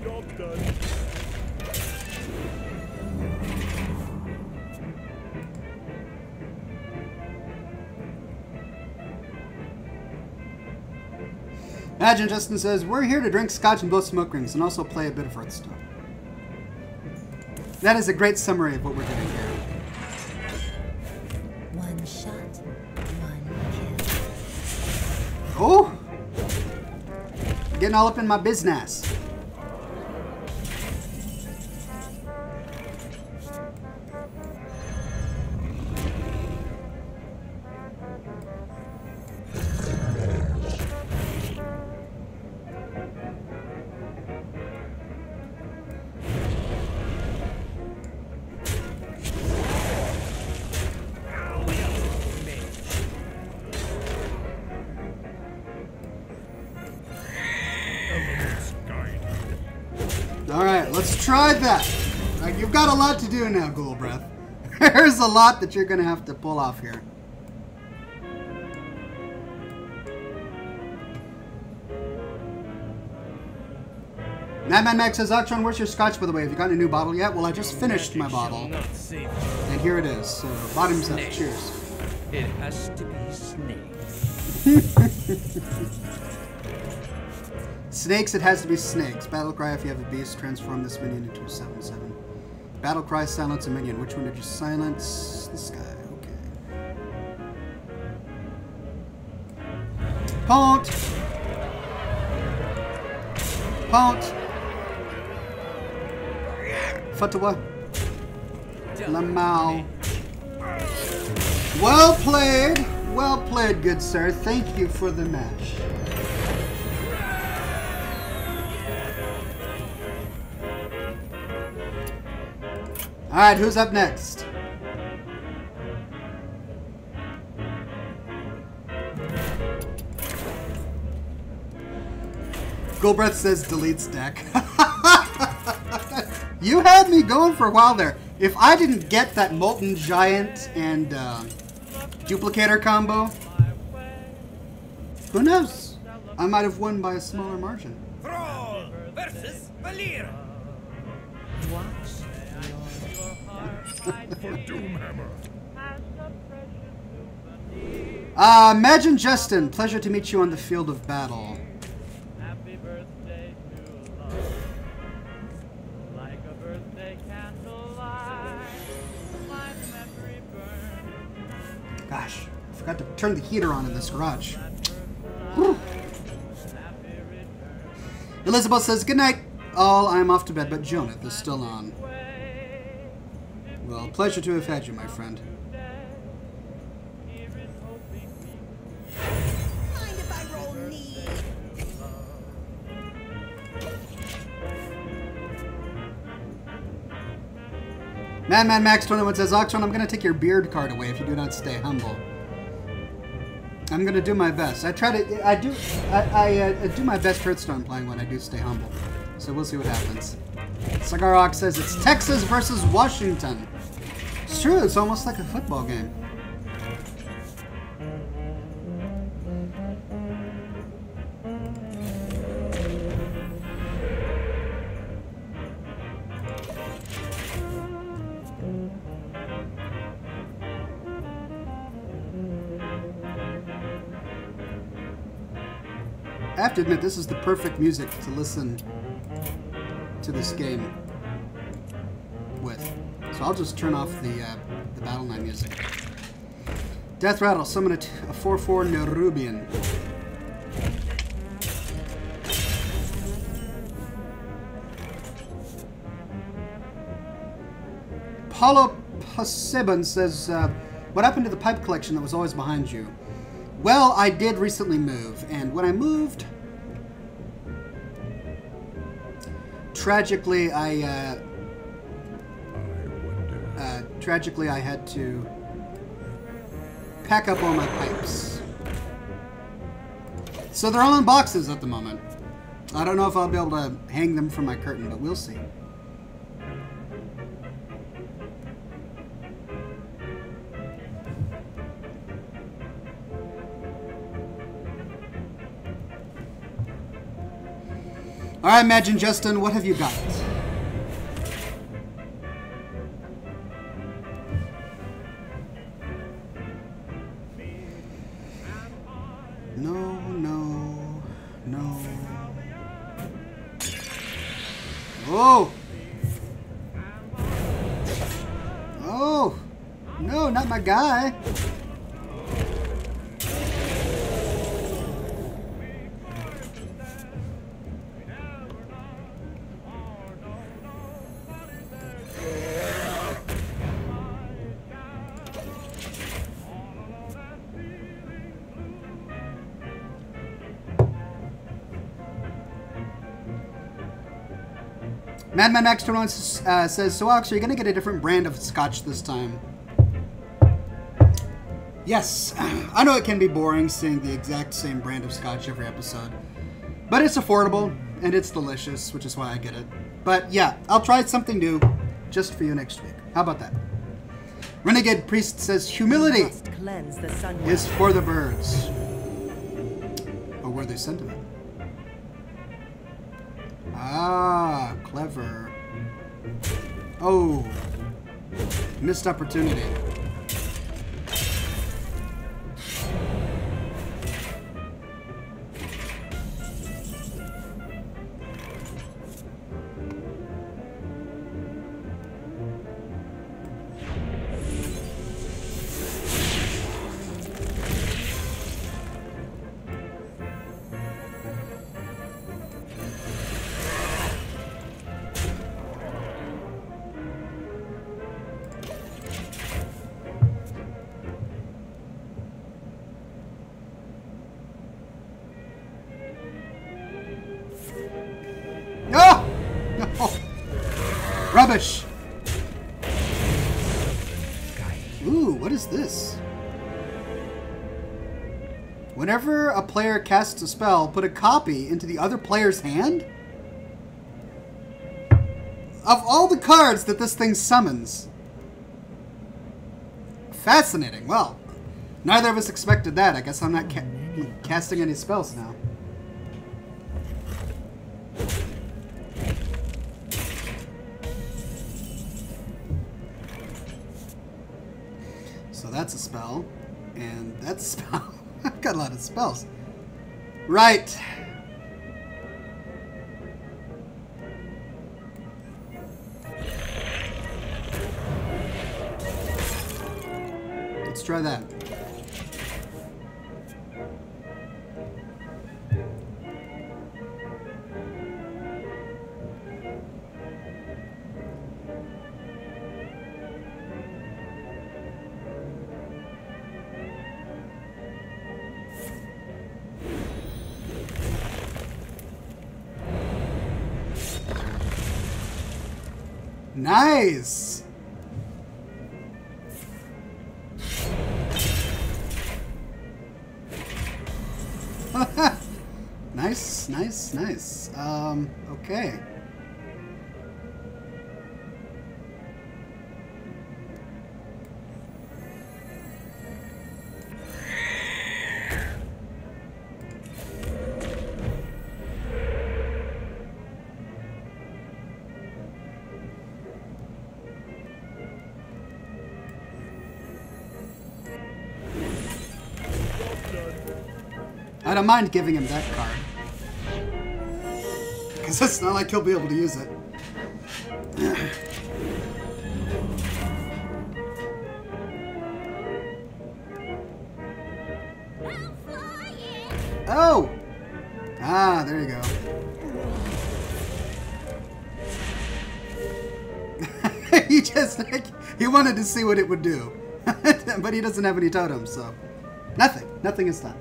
Job done. Imagine Justin says, we're here to drink scotch and blow smoke rings and also play a bit of Hearthstone. That is a great summary of what we're doing here. One shot, one kill. Oh! Getting all up in my business. Alright, let's try that. Alright, you've got a lot to do now, Ghoul Breath. There's a lot that you're going to have to pull off here. Madman Max says, Oxhorn, where's your scotch, by the way? Have you gotten a new bottle yet? Well, I just finished my bottle. And here it is. So, bottoms up. Cheers. It has to be snakes. Snakes, it has to be snakes. Battlecry, if you have a beast, transform this minion into a 7/7. Battlecry, silence a minion. Which one did you silence? This guy, okay. Pont! Pont! Fatawa. Lamau. Well played! Well played, good sir. Thank you for the match. Alright, who's up next? Goldbreath says delete stack. You had me going for a while there. If I didn't get that Molten Giant and Duplicator combo, who knows? I might have won by a smaller margin. Thrall versus Valir. For Doomhammer. Imagine Justin, pleasure to meet you on the field of battle. Happy birthday to love. Like a birthday candlelight. My memory burns. Gosh, I Forgot to turn the heater on in this garage. Whew. Elizabeth says, good night. All, I'm off to bed, but Jonah is still on. Well, pleasure to have had you, my friend. Mind if I roll knee? Man Max 21 says, Oxhorn, I'm gonna take your beard card away if you do not stay humble. I'm gonna do my best. I do my best Hearthstone playing when I do stay humble. So we'll see what happens. Cigar Ox says it's Texas versus Washington. It's true, it's almost like a football game. I have to admit, this is the perfect music to listen to this game with. So I'll just turn off the Battle 9 music. Death Rattle, summon a 4/4 Nerubian. Paulo Pasebon says, what happened to the pipe collection that was always behind you? Well, I did recently move, and when I moved, tragically, I had to pack up all my pipes. So they're all in boxes at the moment. I don't know if I'll be able to hang them from my curtain, but we'll see. All right, Imagine Justin, what have you got? No. Oh! Oh! No, not my guy. Madman Max 21 says, so Ox, are you going to get a different brand of Scotch this time? Yes. I know it can be boring seeing the exact same brand of Scotch every episode. But it's affordable, and it's delicious, which is why I get it. But yeah, I'll try something new just for you next week. How about that? Renegade Priest says, humility is for the birds. A worthy sentiment. Ah, clever. Oh, missed opportunity. Rubbish! Ooh, what is this? Whenever a player casts a spell, put a copy into the other player's hand? Of all the cards that this thing summons. Fascinating. Well, neither of us expected that. I guess I'm not casting any spells now. So that's a spell, and that's a spell. I've got a lot of spells. Right. Let's try that. Nice. Nice, nice, nice. Okay. I don't mind giving him that card. Because it's not like he'll be able to use it. Oh! Ah, there you go. He just, like, he wanted to see what it would do. But he doesn't have any totems, so... Nothing. Nothing is done.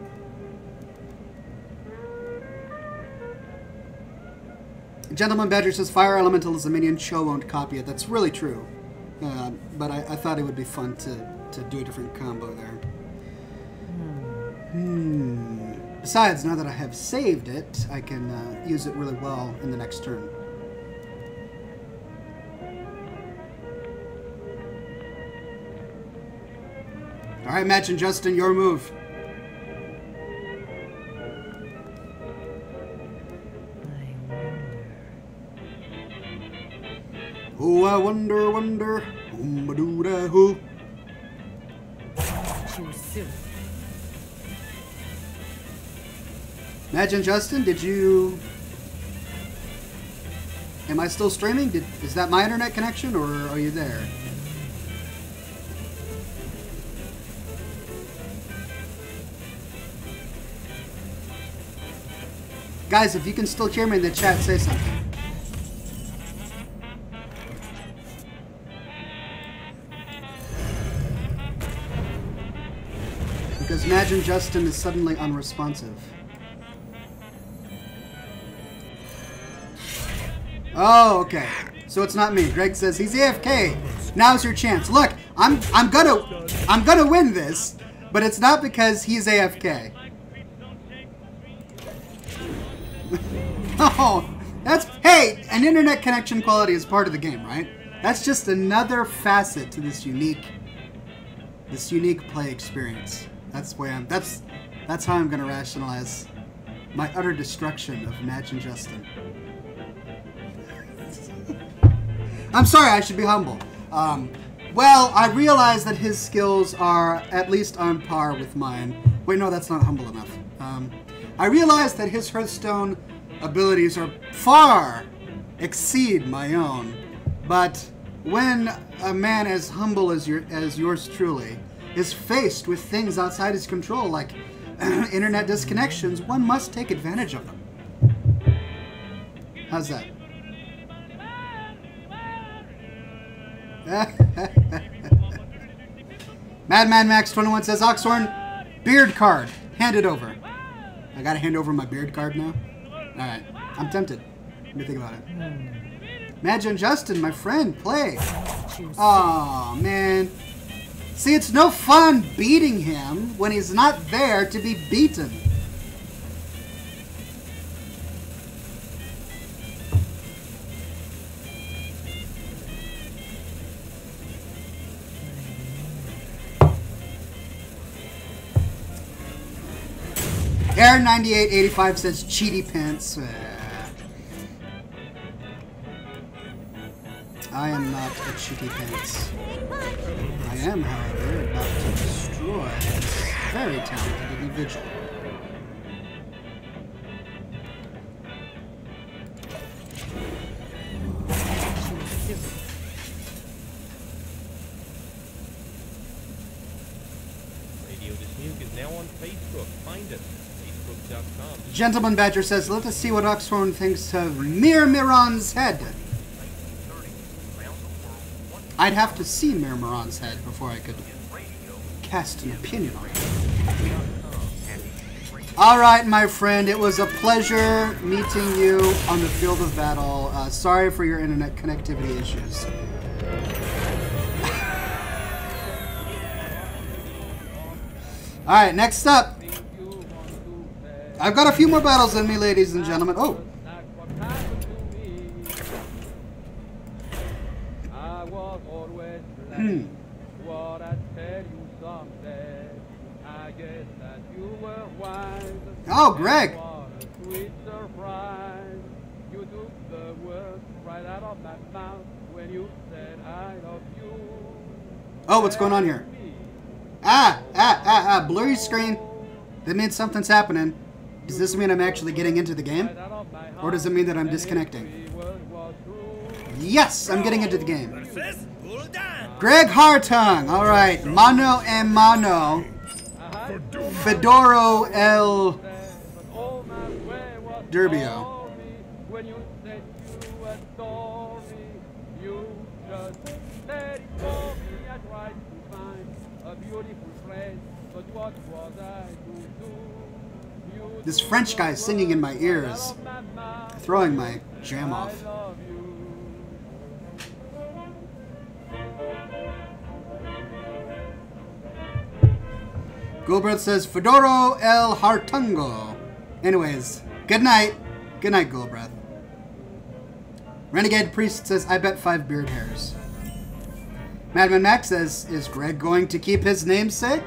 Gentleman Badger says Fire Elemental is a minion. Cho won't copy it. That's really true. But I thought it would be fun to do a different combo there. Besides, now that I have saved it, I can use it really well in the next turn. Alright, Imagine Justin, your move. Oh, I wonder, wonder, who. Imagine Justin, did you... Am I still streaming? Is that my internet connection, or are you there? Guys, if you can still hear me in the chat, say something. Because Imagine Justin is suddenly unresponsive. Oh, okay. So it's not me. Greg says he's AFK. Now's your chance. Look, I'm gonna win this, but it's not because he's AFK. Oh, hey, an internet connection quality is part of the game, right? That's just another facet to this unique play experience. That's how I'm gonna rationalize my utter destruction of Imagine Justin. I'm sorry, I should be humble. Well, I realize that his skills are at least on par with mine. Wait, no, that's not humble enough. I realize that his Hearthstone abilities are far exceed my own, but when a man as humble as yours truly is faced with things outside his control, like internet disconnections, one must take advantage of them. How's that? Madman Max 21 says, Oxhorn, beard card. Hand it over. I gotta hand over my beard card now? Alright. I'm tempted. Let me think about it. Imagine Justin, my friend, play. Aw, man. See, it's no fun beating him when he's not there to be beaten. Air9885 says cheaty pants. I am not a cheaty pants. I am, however, about to destroy this very talented individual. Radio Dismuke is now on Facebook. Find us. Facebook.com. Gentleman Badger says, let us see what Oxhorn thinks of Mirmiron's head. I'd have to see Mirmiron's head before I could cast an opinion on it. All right, my friend. It was a pleasure meeting you on the field of battle. Sorry for your internet connectivity issues. All right, next up. I've got a few more battles in me, ladies and gentlemen. Oh. Oh, Greg. Oh, what's going on here? Blurry screen. That means something's happening. Does this mean I'm actually getting into the game? Or does it mean that I'm disconnecting? Yes, I'm getting into the game. Greg Hartung. All right. Mano a mano. Fedoro El Derbio. This French guy singing in my ears, throwing my jam off. Gulbreth says, Fedoro El Hartungo. Anyways, good night. Good night, Gulbreth. Renegade Priest says, I bet 5 beard hairs. Madman Max says, is Greg going to keep his namesake?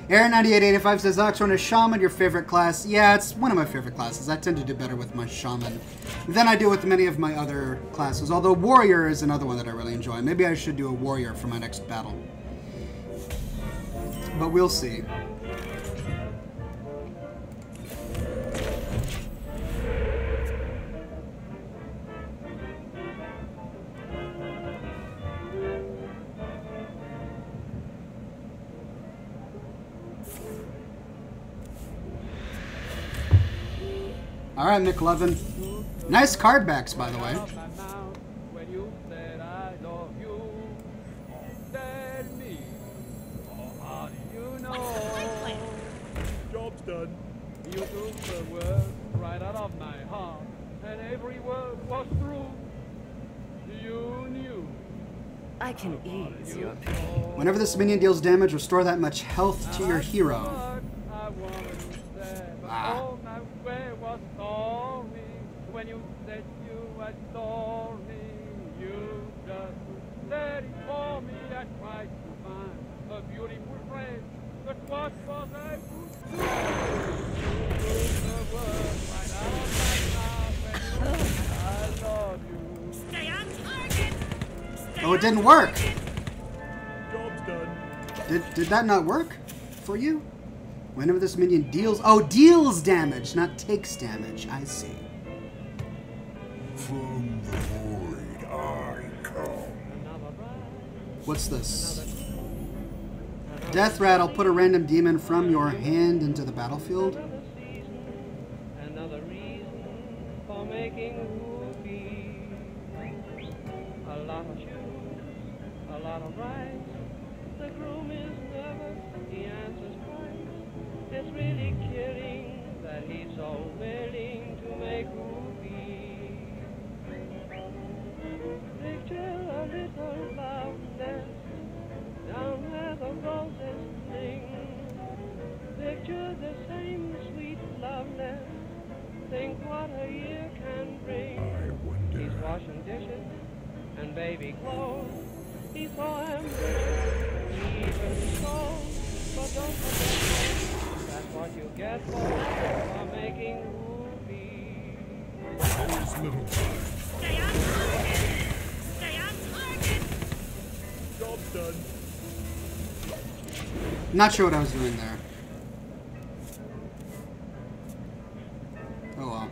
Aaron9885 says, Oxhorn, is Shaman your favorite class? Yeah, it's one of my favorite classes. I tend to do better with my Shaman than I do with many of my other classes. Although Warrior is another one that I really enjoy. Maybe I should do a Warrior for my next battle. But we'll see. All right, McLovin. Nice card backs, by the way. Job's done. You took the words right out of my heart, and every word was true. You knew. I can ease your pain. Whenever this minion deals damage, restore that much health to your hero. All my way was sorry when you said you adore me. You just said it for me. I tried to find a beautiful phrase, but what was I to do? You took the words right out of my mouth when you I love you. Stay on target. Oh, it didn't work. Job's done. Did that not work for you? Whenever this minion deals... Oh, deals damage, not takes damage. I see. From the void I come. What's this? Death Rattle, put a random demon from your hand into the battlefield. Another reason for making ruby. A lot of shoes, a lot of rights. The groom is nervous, he answers twice. It's really killing that he's so willing to make ruby. Picture a little love nest down where the roses cling. Picture the same sweet love nest. Think what a year can bring. I wonder. He's washing dishes and baby clothes. He's so ambitious, even so. But don't forget, that's what you get for making ruby. Always little time. Stay on target. Stay on target. Job's done. Not sure what I was doing there. Oh well.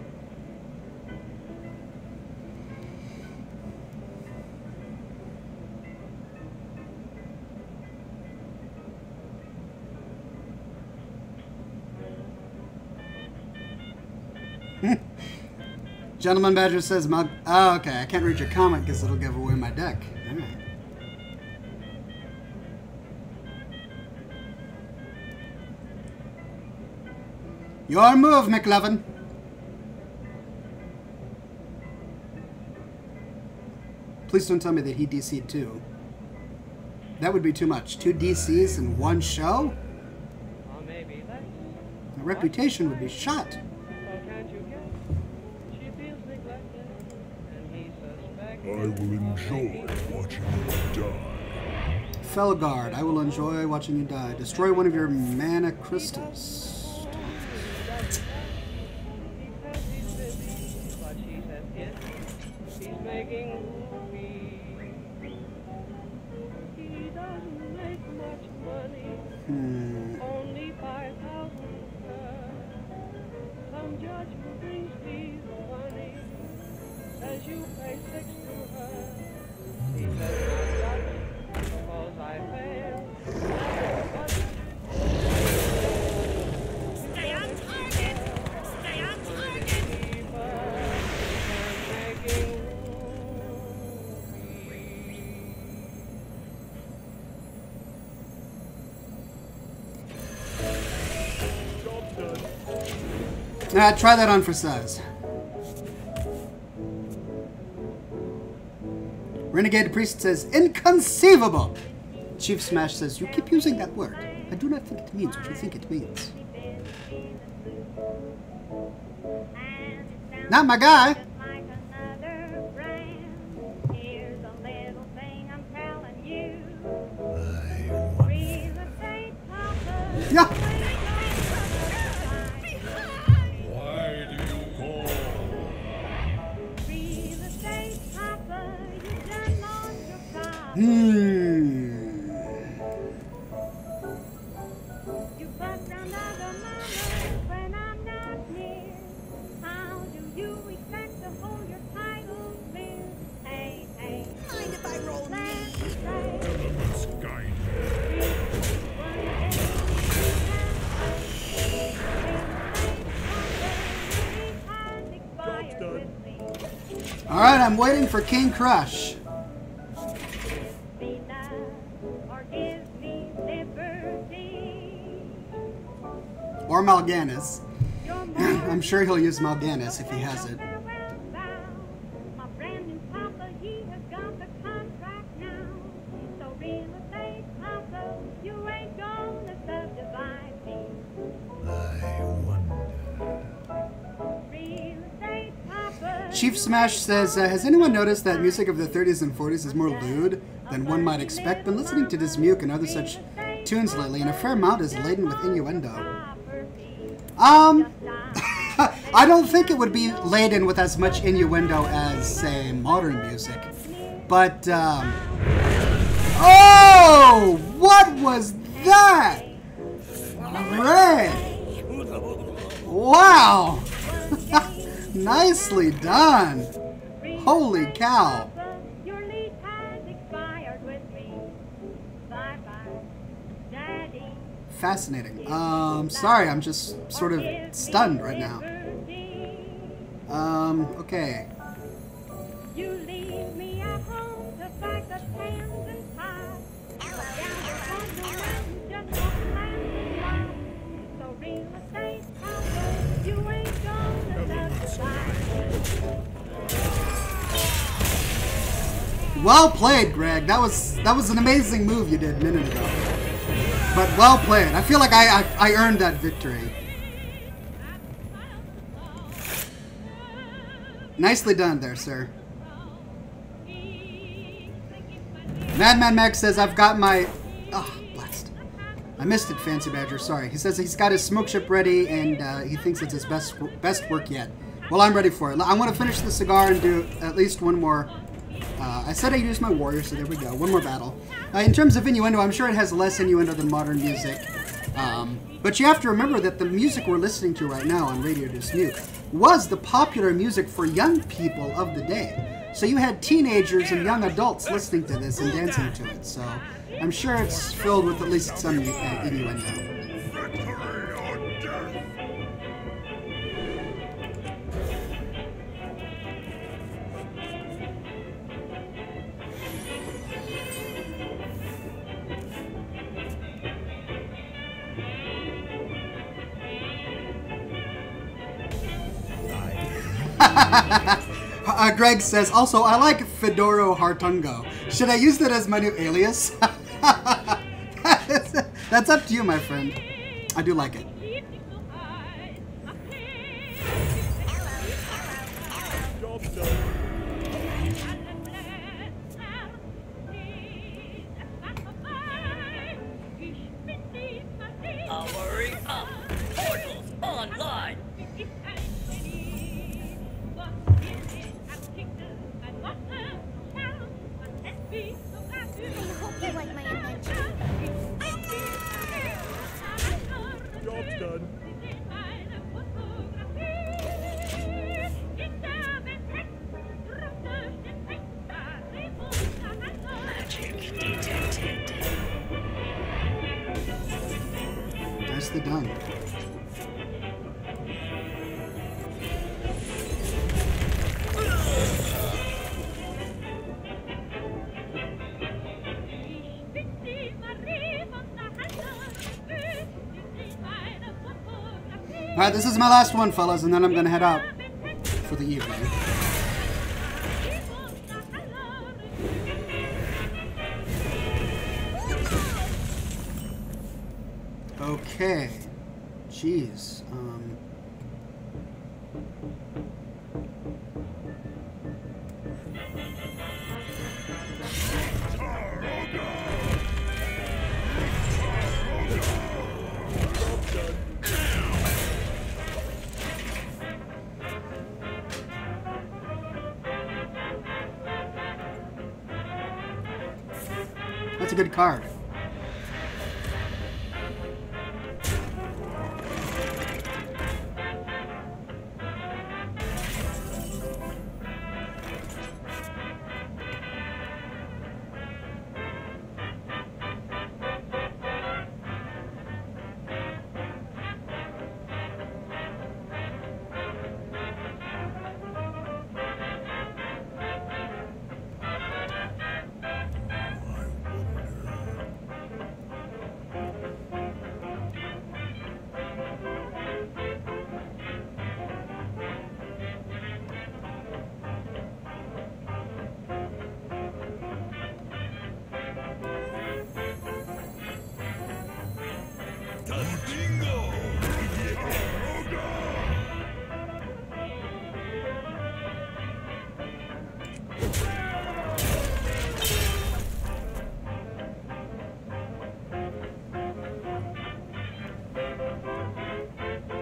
Gentleman Badger says, oh, okay, I can't read your comment because it'll give away my deck. All right. Your move, McLovin. Please don't tell me that he DC'd too. That would be too much. 2 DCs in one show? Or maybe that's My reputation would be shot. so can't you guess? She feels neglected, and he suspects. I will enjoy watching you die. Felguard, I will enjoy watching you die. Destroy one of your mana crystals. Because he's busy, but she says yes, he's making movies. He doesn't make much money, only 5,000 per. Some judge who thinks he's funny says you pay 6 to her. He says not judge, suppose I fail. Stay on target! Stay on target! Try that on for size. Renegade Priest says, inconceivable! Chief Smash says, you keep using that word. I do not think it means what you think it means. Not my guy! Yeah. Why do you call? You bust down other mama when I'm not near. How do you expect to hold your title clear? Hey, hey. Mind if I roll Elements guide Alright, I'm waiting for King Crush. Or Mal'Ganis. I'm sure he'll use Mal'Ganis if he has it. Chief Smash says, has anyone noticed that music of the 30s and 40s is more lewd than one might expect? Been listening to Dismuke and other such tunes lately, and a fair amount is laden with innuendo. I don't think it would be laden with as much innuendo as, say, modern music. But, oh! What was that? Great! Wow! Nicely done! Holy cow! Fascinating. Sorry, I'm just sort of stunned right now. Okay. You leave me at home to fight the pans and pots. So real estate papa, you ain't gonna subscribe. Well played, Greg. That was an amazing move you did a minute ago. But well played. I feel like I earned that victory. Nicely done there, sir. Madman Max says, I've got my... Oh, blast. I missed it, Fancy Badger. Sorry. He says he's got his smoke ship ready, and he thinks it's his best work yet. Well, I'm ready for it. I want to finish the cigar and do at least one more... I said I used my warrior, so there we go. One more battle. In terms of innuendo, I'm sure it has less innuendo than modern music. But you have to remember that the music we're listening to right now on Radio Dismuke was the popular music for young people of the day. So you had teenagers and young adults listening to this and dancing to it. So I'm sure it's filled with at least some innuendo. Victory or death! Greg says, also, I like Fedoro Hartungo. Should I use that as my new alias? That's up to you, my friend. I do like it. Hurry up! Portals online! I hope you like my invention. Job's done. Magic detected. Nicely done. Alright, this is my last one, fellas, and then I'm gonna head out for the evening. Okay. Jeez. That's a good card.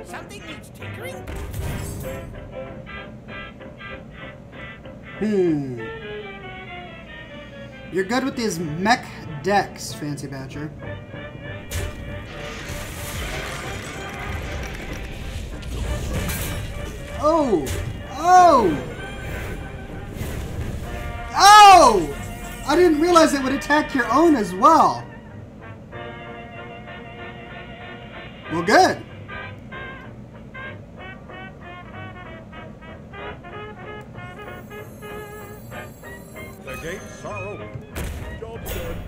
Something needs tinkering? You're good with these mech decks, Fancy Badger. Oh! Oh! Oh! I didn't realize it would attack your own as well. Well, good. The gates are open. Job's done.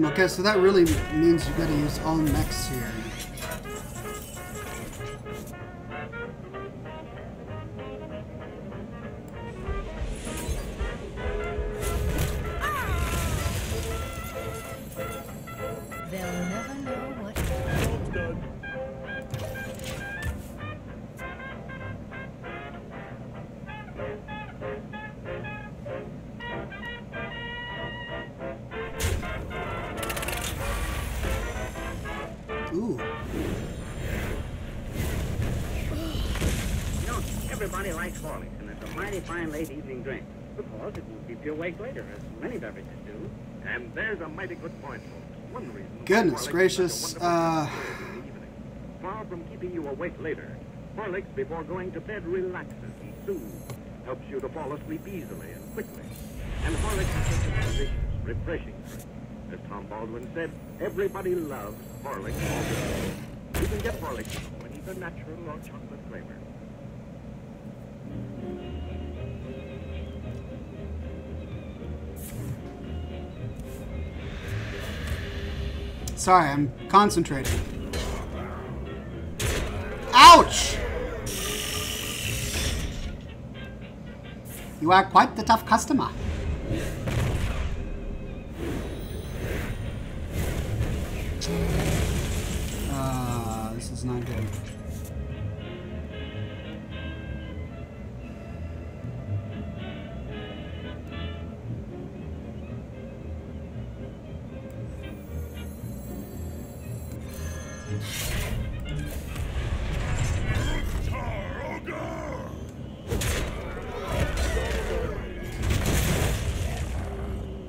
Okay, so that really means you gotta use all mechs here. They'll never know what. Job's done. Ooh. You know, everybody likes Horlicks, and it's a mighty fine late evening drink. Because it will keep you awake later, as many beverages do. And there's a mighty good point, folks. One reason. Goodness Horlicks gracious, is such a wonderful experience in the evening. Far from keeping you awake later, Horlicks before going to bed relaxes and soothes, helps you to fall asleep easily and quickly. And Horlicks is such a delicious, refreshing drink. As Tom Baldwin said, everybody loves Horlicks all the time. You can get Horlicks in either natural or chocolate flavor. Sorry, I'm concentrating. Ouch! You are quite the tough customer. This is not good.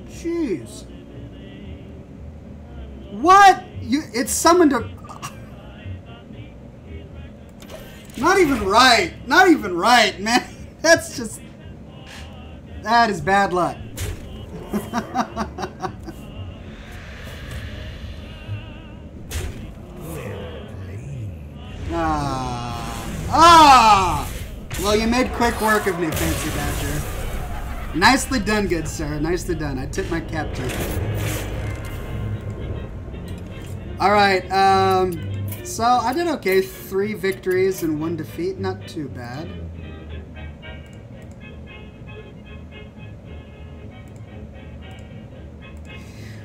Jeez. What? It's summoned a... Not even right. Not even right, man. That's just... That is bad luck. Well, you made quick work of me, Fancy Badger. Nicely done, good sir. Nicely done. I tip my cap to you. Alright, so I did okay. 3 victories and 1 defeat. Not too bad.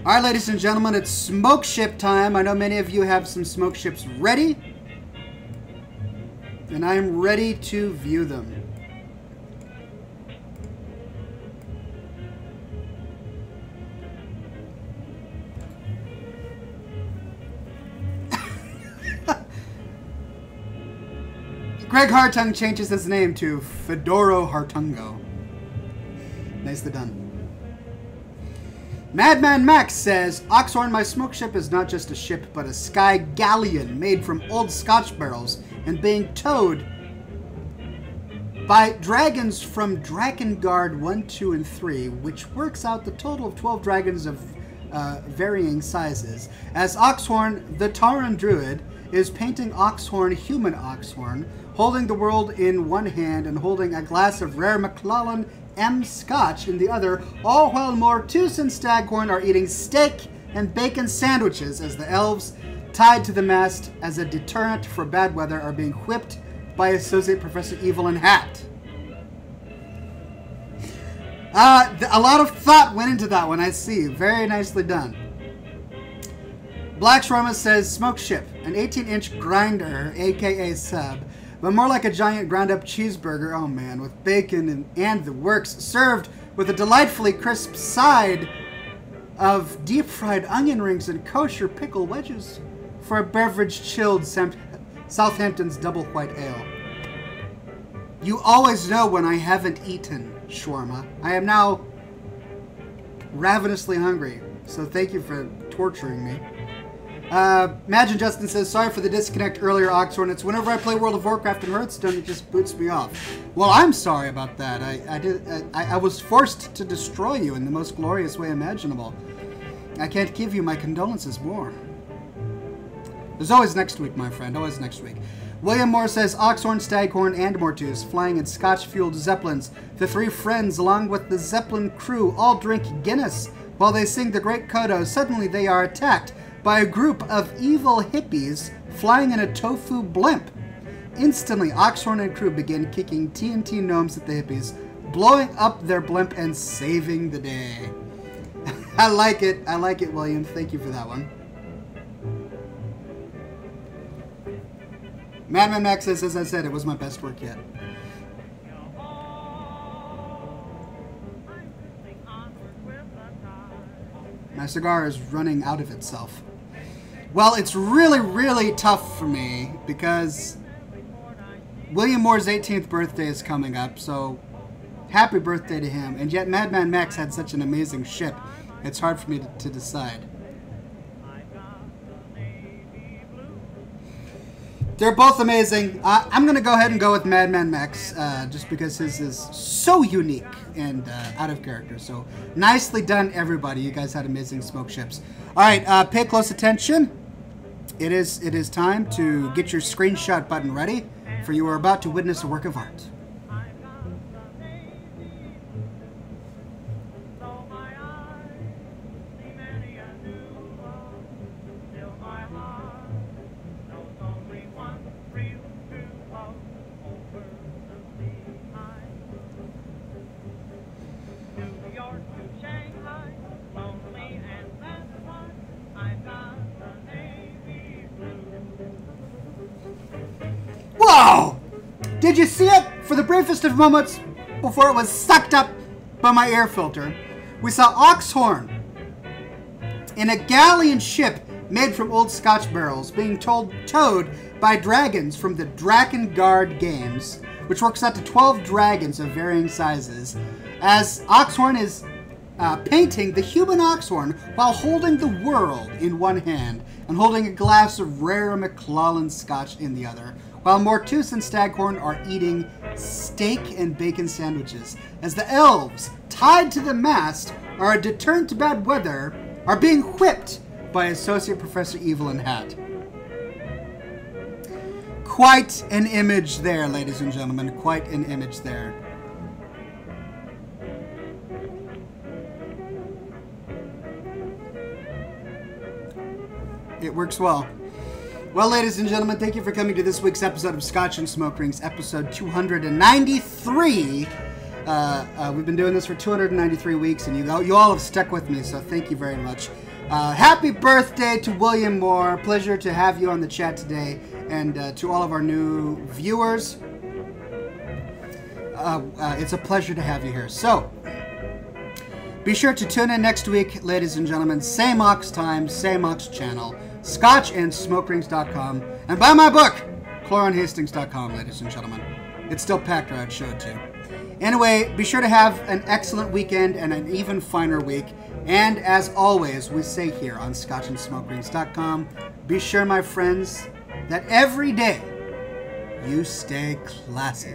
Alright, ladies and gentlemen, it's smoke ship time. I know many of you have some smoke ships ready. And I am ready to view them. Greg Hartung changes his name to Fedoro Hartungo. Nicely done. Madman Max says, Oxhorn, my smoke ship is not just a ship, but a sky galleon made from old Scotch barrels and being towed by dragons from Drakengard 1, 2, and 3, which works out the total of 12 dragons of varying sizes. As Oxhorn, the Tauren Druid, is painting Oxhorn, human Oxhorn, holding the world in one hand and holding a glass of rare McClellan M Scotch in the other, all while Mortus and Staghorn are eating steak and bacon sandwiches as the elves, tied to the mast as a deterrent for bad weather, are being whipped by Associate Professor Evil and Hat. A lot of thought went into that one, I see. Very nicely done. Black Shawarma says, smoke ship, an 18-inch grinder, aka sub, but more like a giant ground-up cheeseburger, oh man, with bacon and the works, served with a delightfully crisp side of deep-fried onion rings and kosher pickle wedges for a beverage chilled Southampton's double white ale. You always know when I haven't eaten, shawarma. I am now ravenously hungry, so thank you for torturing me. Imagine Justin says, sorry for the disconnect earlier, Oxhorn. It's whenever I play World of Warcraft and Hearthstone, it just boots me off. Well, I'm sorry about that. I was forced to destroy you in the most glorious way imaginable. I can't give you my condolences more. There's always next week, my friend. Always next week. William Moore says, Oxhorn, Staghorn, and Mortus, flying in Scotch-fueled Zeppelins. The 3 friends, along with the Zeppelin crew, all drink Guinness while they sing the Great Kodo. Suddenly they are attacked by a group of evil hippies flying in a tofu blimp. Instantly, Oxhorn and crew begin kicking TNT gnomes at the hippies, blowing up their blimp and saving the day. I like it, William. Thank you for that one. Madman Max says, as I said, it was my best work yet. My cigar is running out of itself. Well, it's really, really tough for me because William Moore's 18th birthday is coming up, so happy birthday to him. And yet Madman Max had such an amazing ship. It's hard for me to decide. They're both amazing. I'm going to go ahead and go with Madman Max just because his is so unique and out of character. So nicely done, everybody. You guys had amazing smoke ships. All right, pay close attention. it is time to get your screenshot button ready, for you are about to witness a work of art. Whoa! Did you see it? For the briefest of moments before it was sucked up by my air filter, we saw Oxhorn in a galleon ship made from old Scotch barrels being towed by dragons from the Drakengard games, which works out to 12 dragons of varying sizes, as Oxhorn is painting the human Oxhorn while holding the world in one hand and holding a glass of rare McClellan Scotch in the other, while Mortus and Staghorn are eating steak and bacon sandwiches, as the elves, tied to the mast, are a deterrent to bad weather, are being whipped by Associate Professor Evil and Hat. Quite an image there, ladies and gentlemen. Quite an image there. It works well. Well, ladies and gentlemen, thank you for coming to this week's episode of Scotch and Smoke Rings, episode 293. We've been doing this for 293 weeks, and you all have stuck with me, so thank you very much. Happy birthday to William Moore. Pleasure to have you on the chat today, and to all of our new viewers. It's a pleasure to have you here. So, be sure to tune in next week, ladies and gentlemen. Same Ox time, same Ox channel. ScotchandSmokerings.com, and buy my book, ChloroneHastings.com, ladies and gentlemen. It's still packed, or I'd show it to you. Anyway, be sure to have an excellent weekend and an even finer week. And as always, we say here on ScotchandSmokerings.com, be sure, my friends, that every day you stay classy.